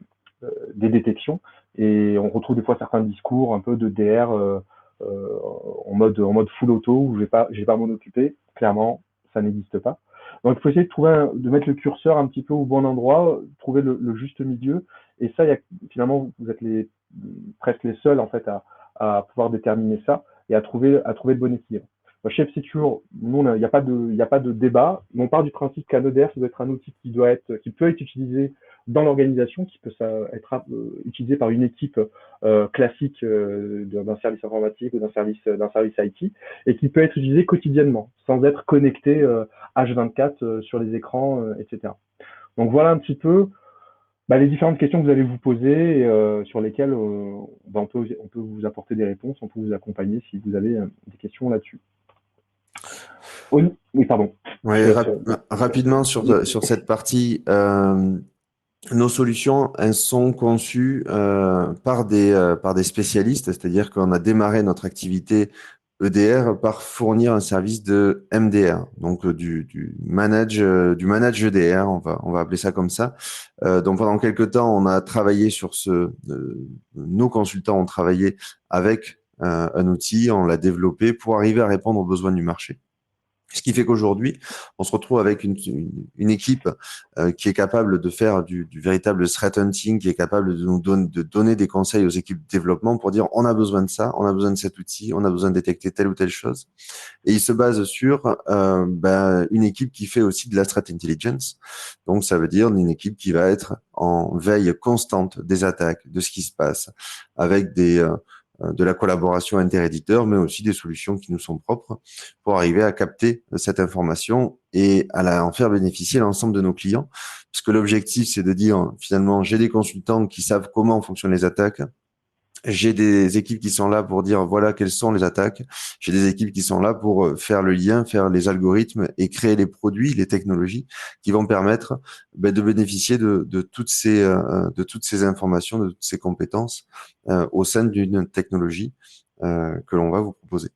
Speaker 1: détections. Et on retrouve des fois certains discours un peu de DR en mode full auto où je vais pas m'en occuper. Clairement, ça n'existe pas. Donc il faut essayer de mettre le curseur un petit peu au bon endroit, trouver le juste milieu. Et ça, finalement, vous êtes presque les seuls en fait à pouvoir déterminer ça et à trouver le bon équilibre. Chez F-Secure, nous, il n'y a pas de débat. On part du principe qu'un EDR, ça doit être un outil qui peut être utilisé dans l'organisation, qui peut être utilisé par une équipe classique d'un service informatique ou d'un service IT, et qui peut être utilisé quotidiennement, sans être connecté H24 sur les écrans, etc. Donc voilà un petit peu les différentes questions que vous allez vous poser et sur lesquelles on peut vous apporter des réponses, on peut vous accompagner si vous avez des questions là-dessus. Oui, pardon.
Speaker 2: Ouais, rapidement sur cette partie, nos solutions, elles sont conçues par des spécialistes, c'est-à-dire qu'on a démarré notre activité EDR par fournir un service de MDR, donc du manage EDR, on va appeler ça comme ça. Donc pendant quelques temps, on a travaillé sur nos consultants ont travaillé avec un outil, on l'a développé pour arriver à répondre aux besoins du marché. Ce qui fait qu'aujourd'hui, on se retrouve avec une équipe qui est capable de faire du véritable threat hunting, qui est capable de donner des conseils aux équipes de développement pour dire on a besoin de ça, on a besoin de cet outil, on a besoin de détecter telle ou telle chose. Et il se base sur une équipe qui fait aussi de la threat intelligence. Donc, ça veut dire une équipe qui va être en veille constante des attaques, de ce qui se passe, avec de la collaboration interéditeur, mais aussi des solutions qui nous sont propres pour arriver à capter cette information et à en faire bénéficier l'ensemble de nos clients. Parce que l'objectif, c'est de dire, finalement, j'ai des consultants qui savent comment fonctionnent les attaques. J'ai des équipes qui sont là pour dire voilà quelles sont les attaques. J'ai des équipes qui sont là pour faire le lien, faire les algorithmes et créer les produits, les technologies qui vont permettre de bénéficier de toutes ces informations, de toutes ces compétences au sein d'une technologie que l'on va vous proposer.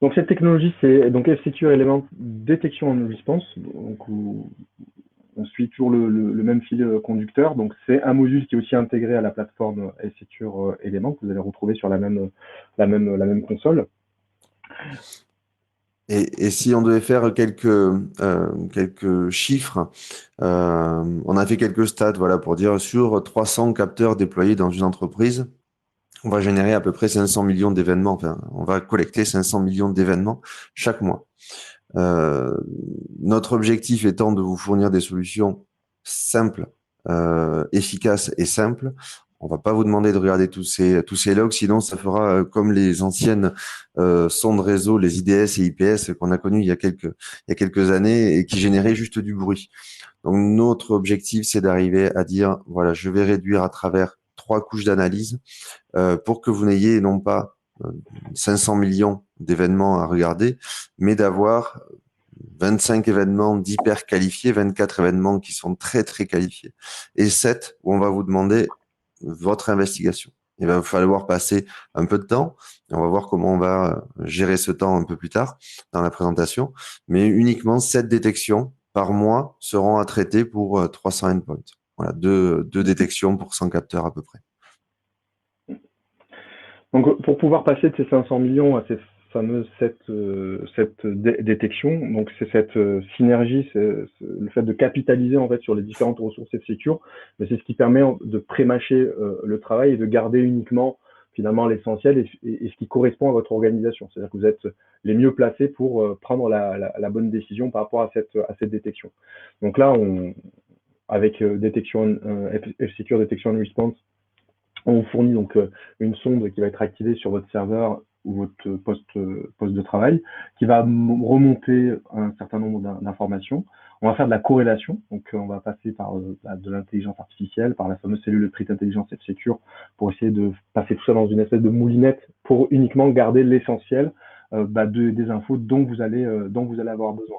Speaker 1: Donc cette technologie, c'est donc F-Secure Element Detection and Response. Donc on suit toujours le même fil conducteur. Donc c'est un module qui est aussi intégré à la plateforme F-Secure Element que vous allez retrouver sur la même console.
Speaker 2: Et si on devait faire quelques chiffres, on a fait quelques stats, voilà, pour dire sur 300 capteurs déployés dans une entreprise, on va générer à peu près 500 millions d'événements. Enfin, on va collecter 500 millions d'événements chaque mois. Notre objectif étant de vous fournir des solutions simples, efficace et simple. On va pas vous demander de regarder tous ces logs, sinon ça fera comme les anciennes sondes réseau, les IDS et IPS qu'on a connues il y a quelques années et qui généraient juste du bruit. Donc notre objectif, c'est d'arriver à dire, voilà, je vais réduire à travers 3 couches d'analyse pour que vous n'ayez non pas 500 millions d'événements à regarder, mais d'avoir 25 événements d'hyper qualifiés, 24 événements qui sont très, très qualifiés, et 7 où on va vous demander votre investigation. Il va falloir passer un peu de temps. On va voir comment on va gérer ce temps un peu plus tard dans la présentation, mais uniquement 7 détections par mois seront à traiter pour 300 endpoints. Voilà, deux détections pour 100 capteurs à peu près.
Speaker 1: Donc, pour pouvoir passer de ces 500 millions à ces fameuses 7 détections, donc c'est cette synergie, c'est le fait de capitaliser en fait sur les différentes ressources F-Secure, mais c'est ce qui permet de pré-mâcher le travail et de garder uniquement finalement l'essentiel et ce qui correspond à votre organisation. C'est-à-dire que vous êtes les mieux placés pour prendre la bonne décision par rapport à cette détection. Donc là, avec détection F-Secure Detection and Response, on fournit donc une sonde qui va être activée sur votre serveur ou votre poste de travail, qui va remonter un certain nombre d'informations. On va faire de la corrélation, donc on va passer par de l'intelligence artificielle, par la fameuse cellule de Threat Intelligence F-Secure, pour essayer de passer tout ça dans une espèce de moulinette pour uniquement garder l'essentiel des infos dont vous allez avoir besoin.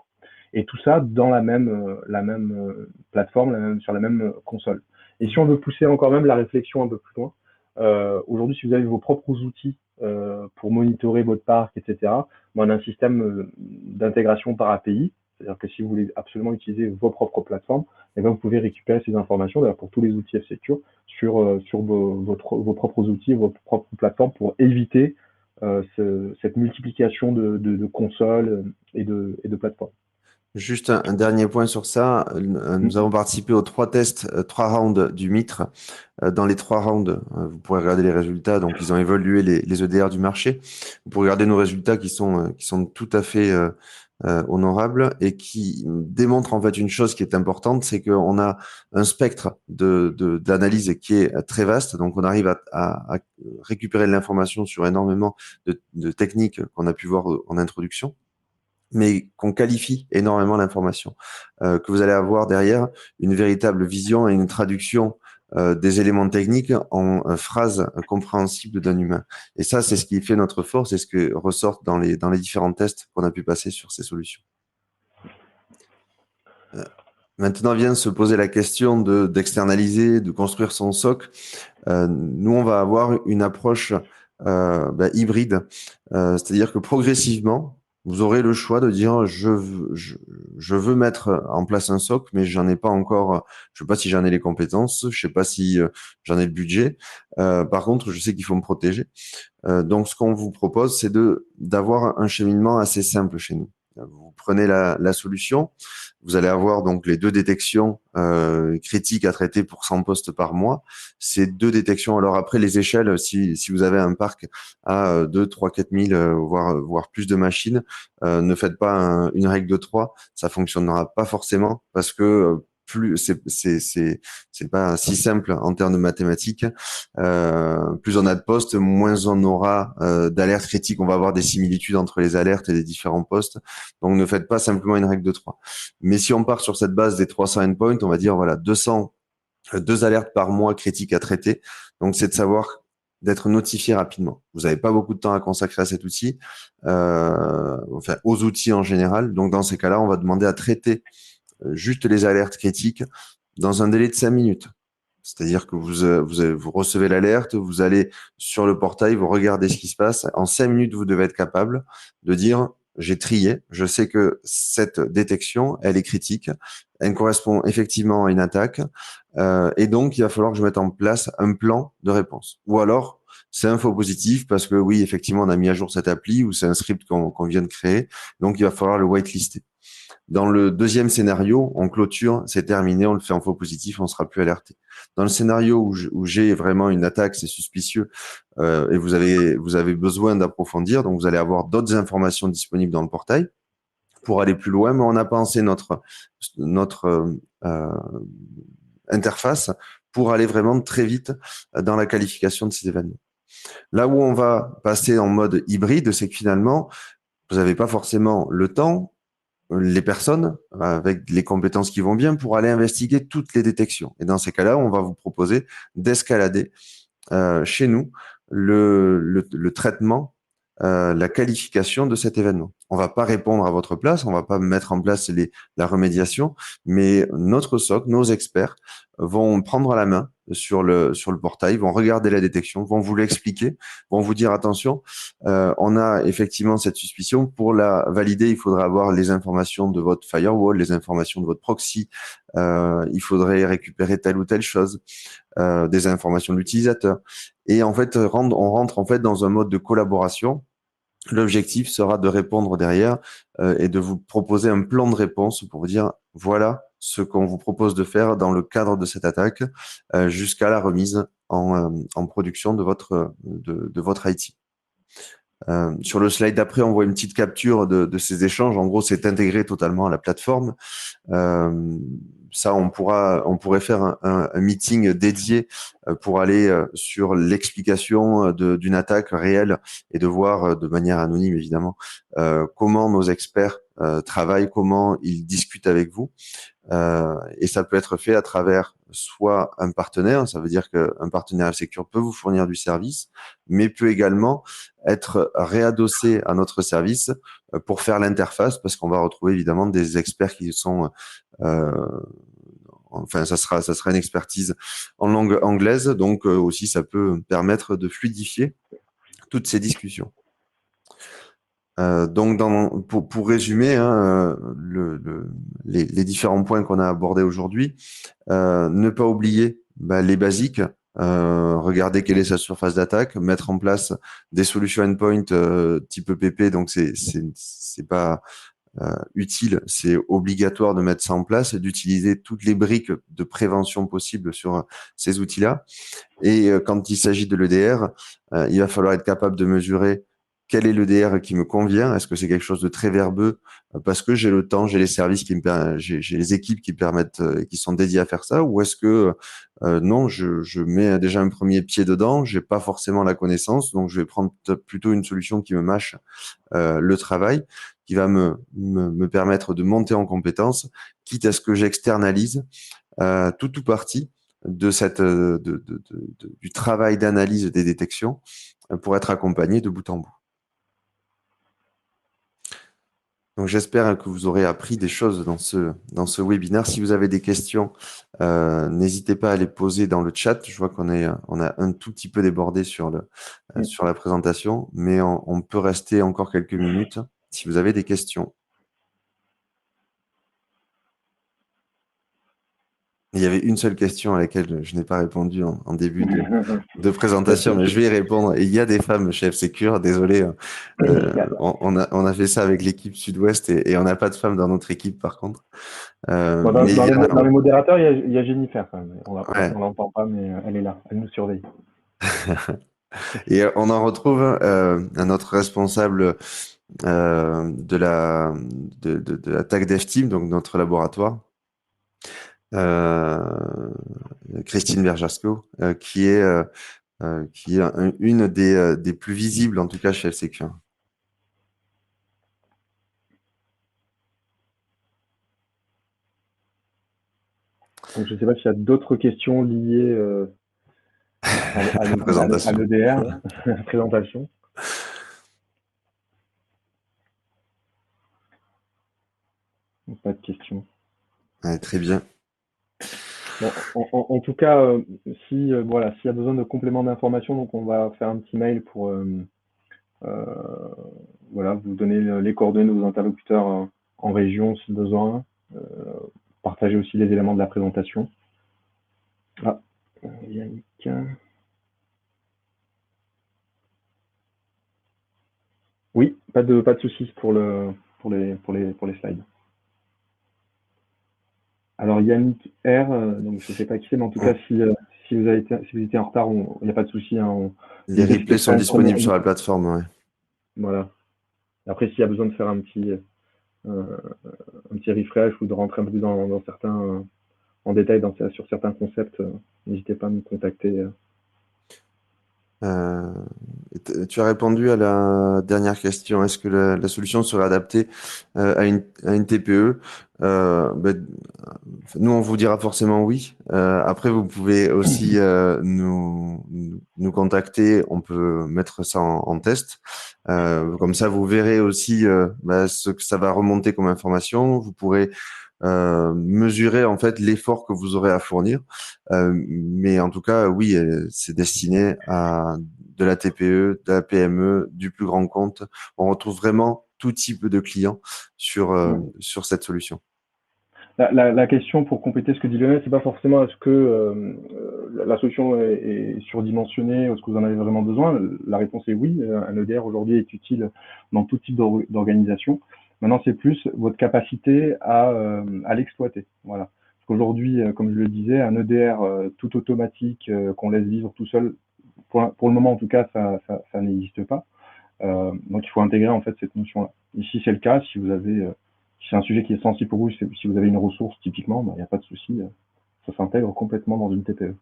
Speaker 1: Et tout ça dans la même plateforme, sur la même console. Et si on veut pousser encore même la réflexion un peu plus loin, aujourd'hui, si vous avez vos propres outils pour monitorer votre parc, etc., on a un système d'intégration par API. C'est-à-dire que si vous voulez absolument utiliser vos propres plateformes, eh bien, vous pouvez récupérer ces informations, d'ailleurs pour tous les outils F-Secure, sur vos propres outils, vos propres plateformes pour éviter cette multiplication de consoles et de plateformes.
Speaker 2: Juste un dernier point sur ça. Nous avons participé aux 3 tests, 3 rounds du MITRE. Dans les 3 rounds, vous pourrez regarder les résultats. Donc, ils ont évalué les EDR du marché. Vous pourrez regarder nos résultats qui sont tout à fait honorables et qui démontrent en fait une chose qui est importante, c'est qu'on a un spectre d'analyse qui est très vaste. Donc, on arrive à récupérer de l'information sur énormément de techniques qu'on a pu voir en introduction, mais qu'on qualifie énormément l'information, que vous allez avoir derrière une véritable vision et une traduction des éléments techniques en phrases compréhensibles d'un humain. Et ça, c'est ce qui fait notre force et ce que ressort dans les différents tests qu'on a pu passer sur ces solutions. Maintenant vient se poser la question d'externaliser, de construire son SOC. Nous, on va avoir une approche hybride, c'est-à-dire que progressivement, vous aurez le choix de dire je veux mettre en place un SOC, mais j'en ai pas encore, je sais pas si j'en ai les compétences, je sais pas si j'en ai le budget. Par contre, je sais qu'il faut me protéger. Donc, ce qu'on vous propose, c'est d'avoir un cheminement assez simple chez nous. Vous prenez la solution, vous allez avoir donc les 2 détections critiques à traiter pour 100 postes par mois. Ces 2 détections, alors après les échelles, si vous avez un parc à 2, 3, 4 000, voire plus de machines, ne faites pas une règle de 3, ça fonctionnera pas forcément parce que plus c'est pas si simple en termes de mathématiques. Plus on a de postes, moins on aura d'alertes critiques. On va avoir des similitudes entre les alertes et les différents postes. Donc, ne faites pas simplement une règle de 3. Mais si on part sur cette base des 300 endpoints, on va dire, voilà, 2 alertes par mois critiques à traiter. Donc, c'est de savoir d'être notifié rapidement. Vous n'avez pas beaucoup de temps à consacrer à cet outil, enfin, aux outils en général. Donc, dans ces cas-là, on va demander à traiter juste les alertes critiques dans un délai de 5 minutes. C'est-à-dire que vous recevez l'alerte, vous allez sur le portail, vous regardez ce qui se passe. En 5 minutes, vous devez être capable de dire, j'ai trié, je sais que cette détection, elle est critique, elle correspond effectivement à une attaque, et donc il va falloir que je mette en place un plan de réponse. Ou alors, c'est un faux positif parce que oui, effectivement, on a mis à jour cette appli ou c'est un script qu'on vient de créer, donc il va falloir le whitelister. Dans le deuxième scénario, on clôture, c'est terminé, on le fait en faux positif, on ne sera plus alerté. Dans le scénario où j'ai vraiment une attaque, c'est suspicieux, et vous avez besoin d'approfondir, donc vous allez avoir d'autres informations disponibles dans le portail pour aller plus loin, mais on a pensé notre interface pour aller vraiment très vite dans la qualification de ces événements. Là où on va passer en mode hybride, c'est que finalement, vous n'avez pas forcément le temps, les personnes avec les compétences qui vont bien pour aller investiguer toutes les détections. Et dans ces cas-là, on va vous proposer d'escalader chez nous le traitement, la qualification de cet événement. On va pas répondre à votre place, on va pas mettre en place la remédiation, mais notre SOC, nos experts vont prendre la main sur le portail, vont regarder la détection, vont vous l'expliquer, vont vous dire attention, on a effectivement cette suspicion. Pour la valider, il faudra avoir les informations de votre firewall, les informations de votre proxy, il faudrait récupérer telle ou telle chose, des informations de l'utilisateur. Et en fait, on rentre en fait dans un mode de collaboration. L'objectif sera de répondre derrière et de vous proposer un plan de réponse pour vous dire voilà ce qu'on vous propose de faire dans le cadre de cette attaque jusqu'à la remise en production de votre IT. Sur le slide d'après, on voit une petite capture de ces échanges. En gros, c'est intégré totalement à la plateforme. Ça, on pourrait faire un meeting dédié pour aller sur l'explication d'une attaque réelle et de voir de manière anonyme, évidemment, comment nos experts travaillent, comment ils discutent avec vous. Et ça peut être fait à travers soit un partenaire, ça veut dire qu'un partenaire F-Secure peut vous fournir du service, mais peut également être réadossé à notre service pour faire l'interface, parce qu'on va retrouver évidemment des experts qui sont, enfin ça sera une expertise en langue anglaise, donc aussi ça peut permettre de fluidifier toutes ces discussions. Donc, pour résumer hein, les différents points qu'on a abordés aujourd'hui, ne pas oublier les basiques, regarder quelle est sa surface d'attaque, mettre en place des solutions endpoint type EPP, donc c'est pas utile, c'est obligatoire de mettre ça en place, d'utiliser toutes les briques de prévention possibles sur ces outils-là. Et quand il s'agit de l'EDR, il va falloir être capable de mesurer quel est l'EDR qui me convient. Est-ce que c'est quelque chose de très verbeux parce que j'ai le temps, j'ai les services j'ai les équipes qui permettent, qui sont dédiées à faire ça, ou est-ce que non, je mets déjà un premier pied dedans, j'ai pas forcément la connaissance, donc je vais prendre plutôt une solution qui me mâche le travail, qui va me permettre de monter en compétences, quitte à ce que j'externalise tout ou partie de du travail d'analyse des détections pour être accompagné de bout en bout. Donc j'espère que vous aurez appris des choses dans ce webinaire. Si vous avez des questions, n'hésitez pas à les poser dans le chat. Je vois on a un tout petit peu débordé sur la présentation, mais on peut rester encore quelques minutes si vous avez des questions. Il y avait une seule question à laquelle je n'ai pas répondu en début de présentation, mais je vais y répondre. Et il y a des femmes chez F-Secure, désolé. On a fait ça avec l'équipe Sud-Ouest et on n'a pas de femmes dans notre équipe, par contre.
Speaker 1: Bon, dans les modérateurs, il y a Jennifer quand même. On l'entend pas, mais elle est là. Elle nous surveille.
Speaker 2: Et on en retrouve un autre responsable de l'attaque DevTeam, donc notre laboratoire. Christine Berjasco, qui est une des plus visibles, en tout cas chez F-Secure.
Speaker 1: Donc, je ne sais pas s'il y a d'autres questions liées à l'EDR, à la présentation. Pas de questions.
Speaker 2: Ouais, très bien.
Speaker 1: Bon, en tout cas, s'il y a besoin de compléments d'information, donc on va faire un petit mail pour vous donner les coordonnées de vos interlocuteurs en région si besoin. Partager aussi les éléments de la présentation. Ah, Yannick. Oui, pas de soucis pour les slides. Alors Yannick R, donc je ne sais pas qui c'est, mais en tout cas si vous étiez en retard, il n'y a pas de souci. Hein,
Speaker 2: les replays sont disponibles sur la plateforme. Ouais.
Speaker 1: Voilà. Après, s'il y a besoin de faire un petit refresh ou de rentrer un peu plus dans certains en détail sur certains concepts, n'hésitez pas à me contacter.
Speaker 2: Euh, Tu as répondu à la dernière question. Est-ce que la solution serait adaptée à une TPE? Ben, nous, on vous dira forcément oui. Après, vous pouvez aussi nous contacter. On peut mettre ça en test. Comme ça, vous verrez aussi ben, ce que ça va remonter comme information. Vous pourrez mesurer en fait l'effort que vous aurez à fournir. Mais en tout cas, oui, c'est destiné à de la TPE, de la PME, du plus grand compte. On retrouve vraiment tout type de clients sur cette solution.
Speaker 1: La question pour compléter ce que dit Lionel, c'est pas forcément est-ce que la solution est surdimensionnée ou est-ce que vous en avez vraiment besoin. La réponse est oui. Un EDR aujourd'hui est utile dans tout type d'organisation. Maintenant, c'est plus votre capacité à l'exploiter. Voilà. Parce qu'aujourd'hui, comme je le disais, un EDR tout automatique qu'on laisse vivre tout seul, pour le moment en tout cas, ça n'existe pas. Donc il faut intégrer en fait cette notion-là. Ici c'est le cas, si c'est un sujet qui est sensible pour vous, si vous avez une ressource typiquement, il n'y a pas de souci, ça s'intègre complètement dans une TPE.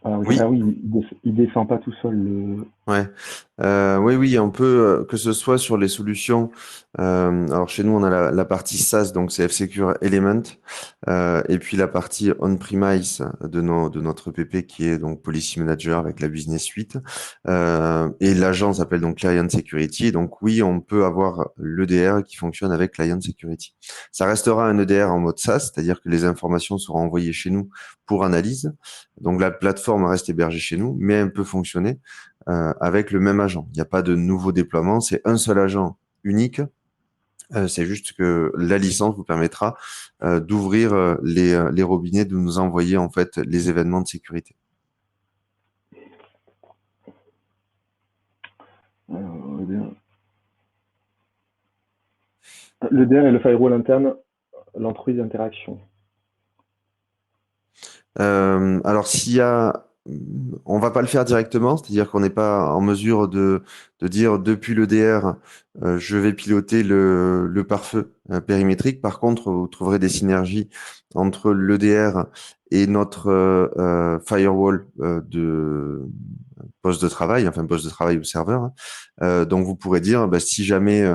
Speaker 2: Oui,
Speaker 1: Ah oui, il descend pas tout seul.
Speaker 2: ouais. Oui, oui, on peut, que ce soit sur les solutions. Alors chez nous, on a la partie SaaS, donc c'est F-Secure Element, et puis la partie on-premise de notre PP qui est donc Policy Manager avec la Business Suite. Et l'agent s'appelle donc Client Security. Donc oui, on peut avoir l'EDR qui fonctionne avec Client Security. Ça restera un EDR en mode SaaS, c'est-à-dire que les informations seront envoyées chez nous pour analyse. Donc la plateforme reste hébergée chez nous, mais elle peut fonctionner avec le même agent. Il n'y a pas de nouveau déploiement, c'est un seul agent unique. C'est juste que la licence vous permettra d'ouvrir les robinets, de nous envoyer en fait les événements de sécurité.
Speaker 1: Le DR et le firewall interne, l'entreprise d'interaction.
Speaker 2: Alors s'il y a, on va pas le faire directement, c'est-à-dire qu'on n'est pas en mesure de dire depuis le DR, je vais piloter le pare-feu périmétrique. Par contre, vous trouverez des synergies entre le DR et notre firewall de poste de travail, enfin poste de travail ou serveur. Hein. Donc vous pourrez dire, bah, si jamais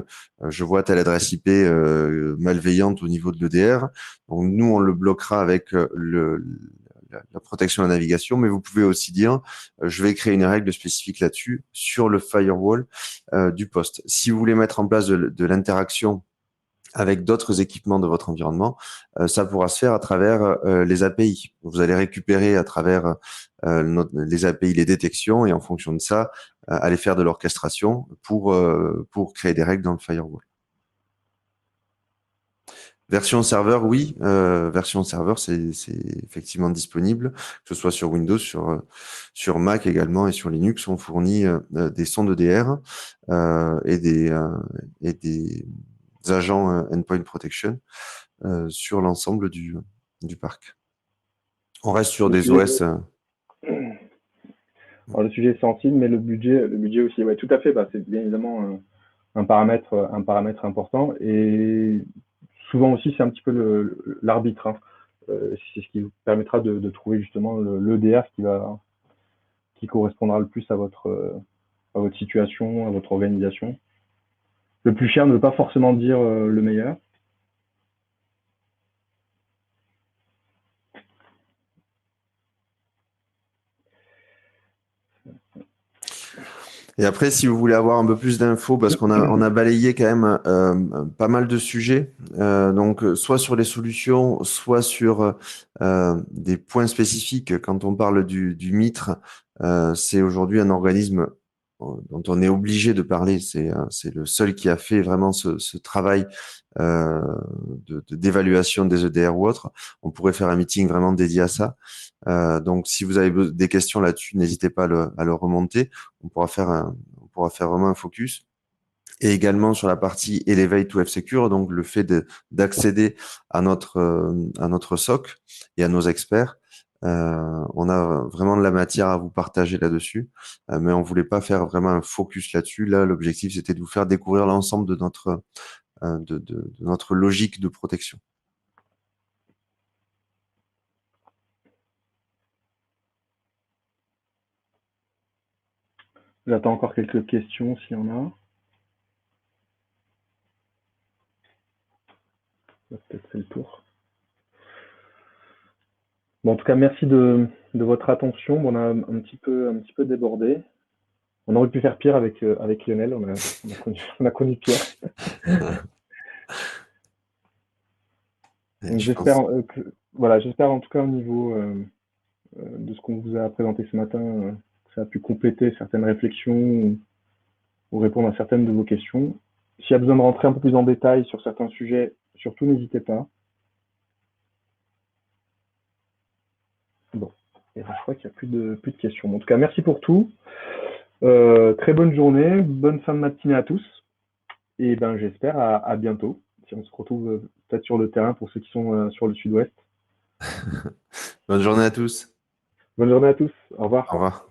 Speaker 2: je vois telle adresse IP malveillante au niveau de l'EDR, donc nous on le bloquera avec la protection de la navigation, mais vous pouvez aussi dire, je vais créer une règle spécifique là-dessus sur le firewall du poste. Si vous voulez mettre en place de l'interaction avec d'autres équipements de votre environnement, ça pourra se faire à travers les API. Vous allez récupérer à travers les API les détections et en fonction de ça, aller faire de l'orchestration pour créer des règles dans le firewall. Version serveur, oui. Version serveur, c'est effectivement disponible, que ce soit sur Windows, sur Mac également et sur Linux. On fournit des sondes EDR et des agents Endpoint Protection sur l'ensemble du parc. On reste sur
Speaker 1: Le
Speaker 2: des
Speaker 1: sujet,
Speaker 2: OS.
Speaker 1: alors, le sujet est sensible, mais le budget aussi. Ouais, tout à fait. Bah, c'est bien évidemment un paramètre important. Et souvent aussi, c'est un petit peu l'arbitre. Hein. C'est ce qui vous permettra de trouver justement l'EDR qui correspondra le plus à votre situation, à votre organisation. Le plus cher ne veut pas forcément dire le meilleur.
Speaker 2: Et après, si vous voulez avoir un peu plus d'infos, parce on a balayé quand même pas mal de sujets, donc soit sur les solutions, soit sur des points spécifiques. Quand on parle du MITRE, c'est aujourd'hui un organisme dont on est obligé de parler. C'est le seul qui a fait vraiment ce travail euh, d'évaluation des EDR ou autre. On pourrait faire un meeting vraiment dédié à ça. Donc, si vous avez des questions là-dessus, n'hésitez pas à le remonter. On pourra on pourra faire vraiment un focus. Et également sur la partie Elevate to F-Secure, donc le fait d'accéder à notre SOC et à nos experts. On a vraiment de la matière à vous partager là-dessus, mais on voulait pas faire vraiment un focus là-dessus. Là, l'objectif, c'était de vous faire découvrir l'ensemble de notre logique de protection.
Speaker 1: J'attends encore quelques questions s'il y en a. On va peut-être fait le tour. Bon, en tout cas, merci de votre attention. Bon, on a un petit peu débordé. On aurait pu faire pire avec Lionel. On a connu pire. Donc, j'espère j'espère en tout cas au niveau de ce qu'on vous a présenté ce matin, que ça a pu compléter certaines réflexions ou répondre à certaines de vos questions. S'il y a besoin de rentrer un peu plus en détail sur certains sujets, surtout n'hésitez pas. Bon, et je crois qu'il n'y a plus de questions. En tout cas, merci pour tout. Très bonne journée, bonne fin de matinée à tous. Et ben, j'espère à bientôt. Si on se retrouve peut-être sur le terrain pour ceux qui sont sur le sud-ouest.
Speaker 2: Bonne journée à tous.
Speaker 1: Bonne journée à tous. Au revoir.
Speaker 2: Au revoir.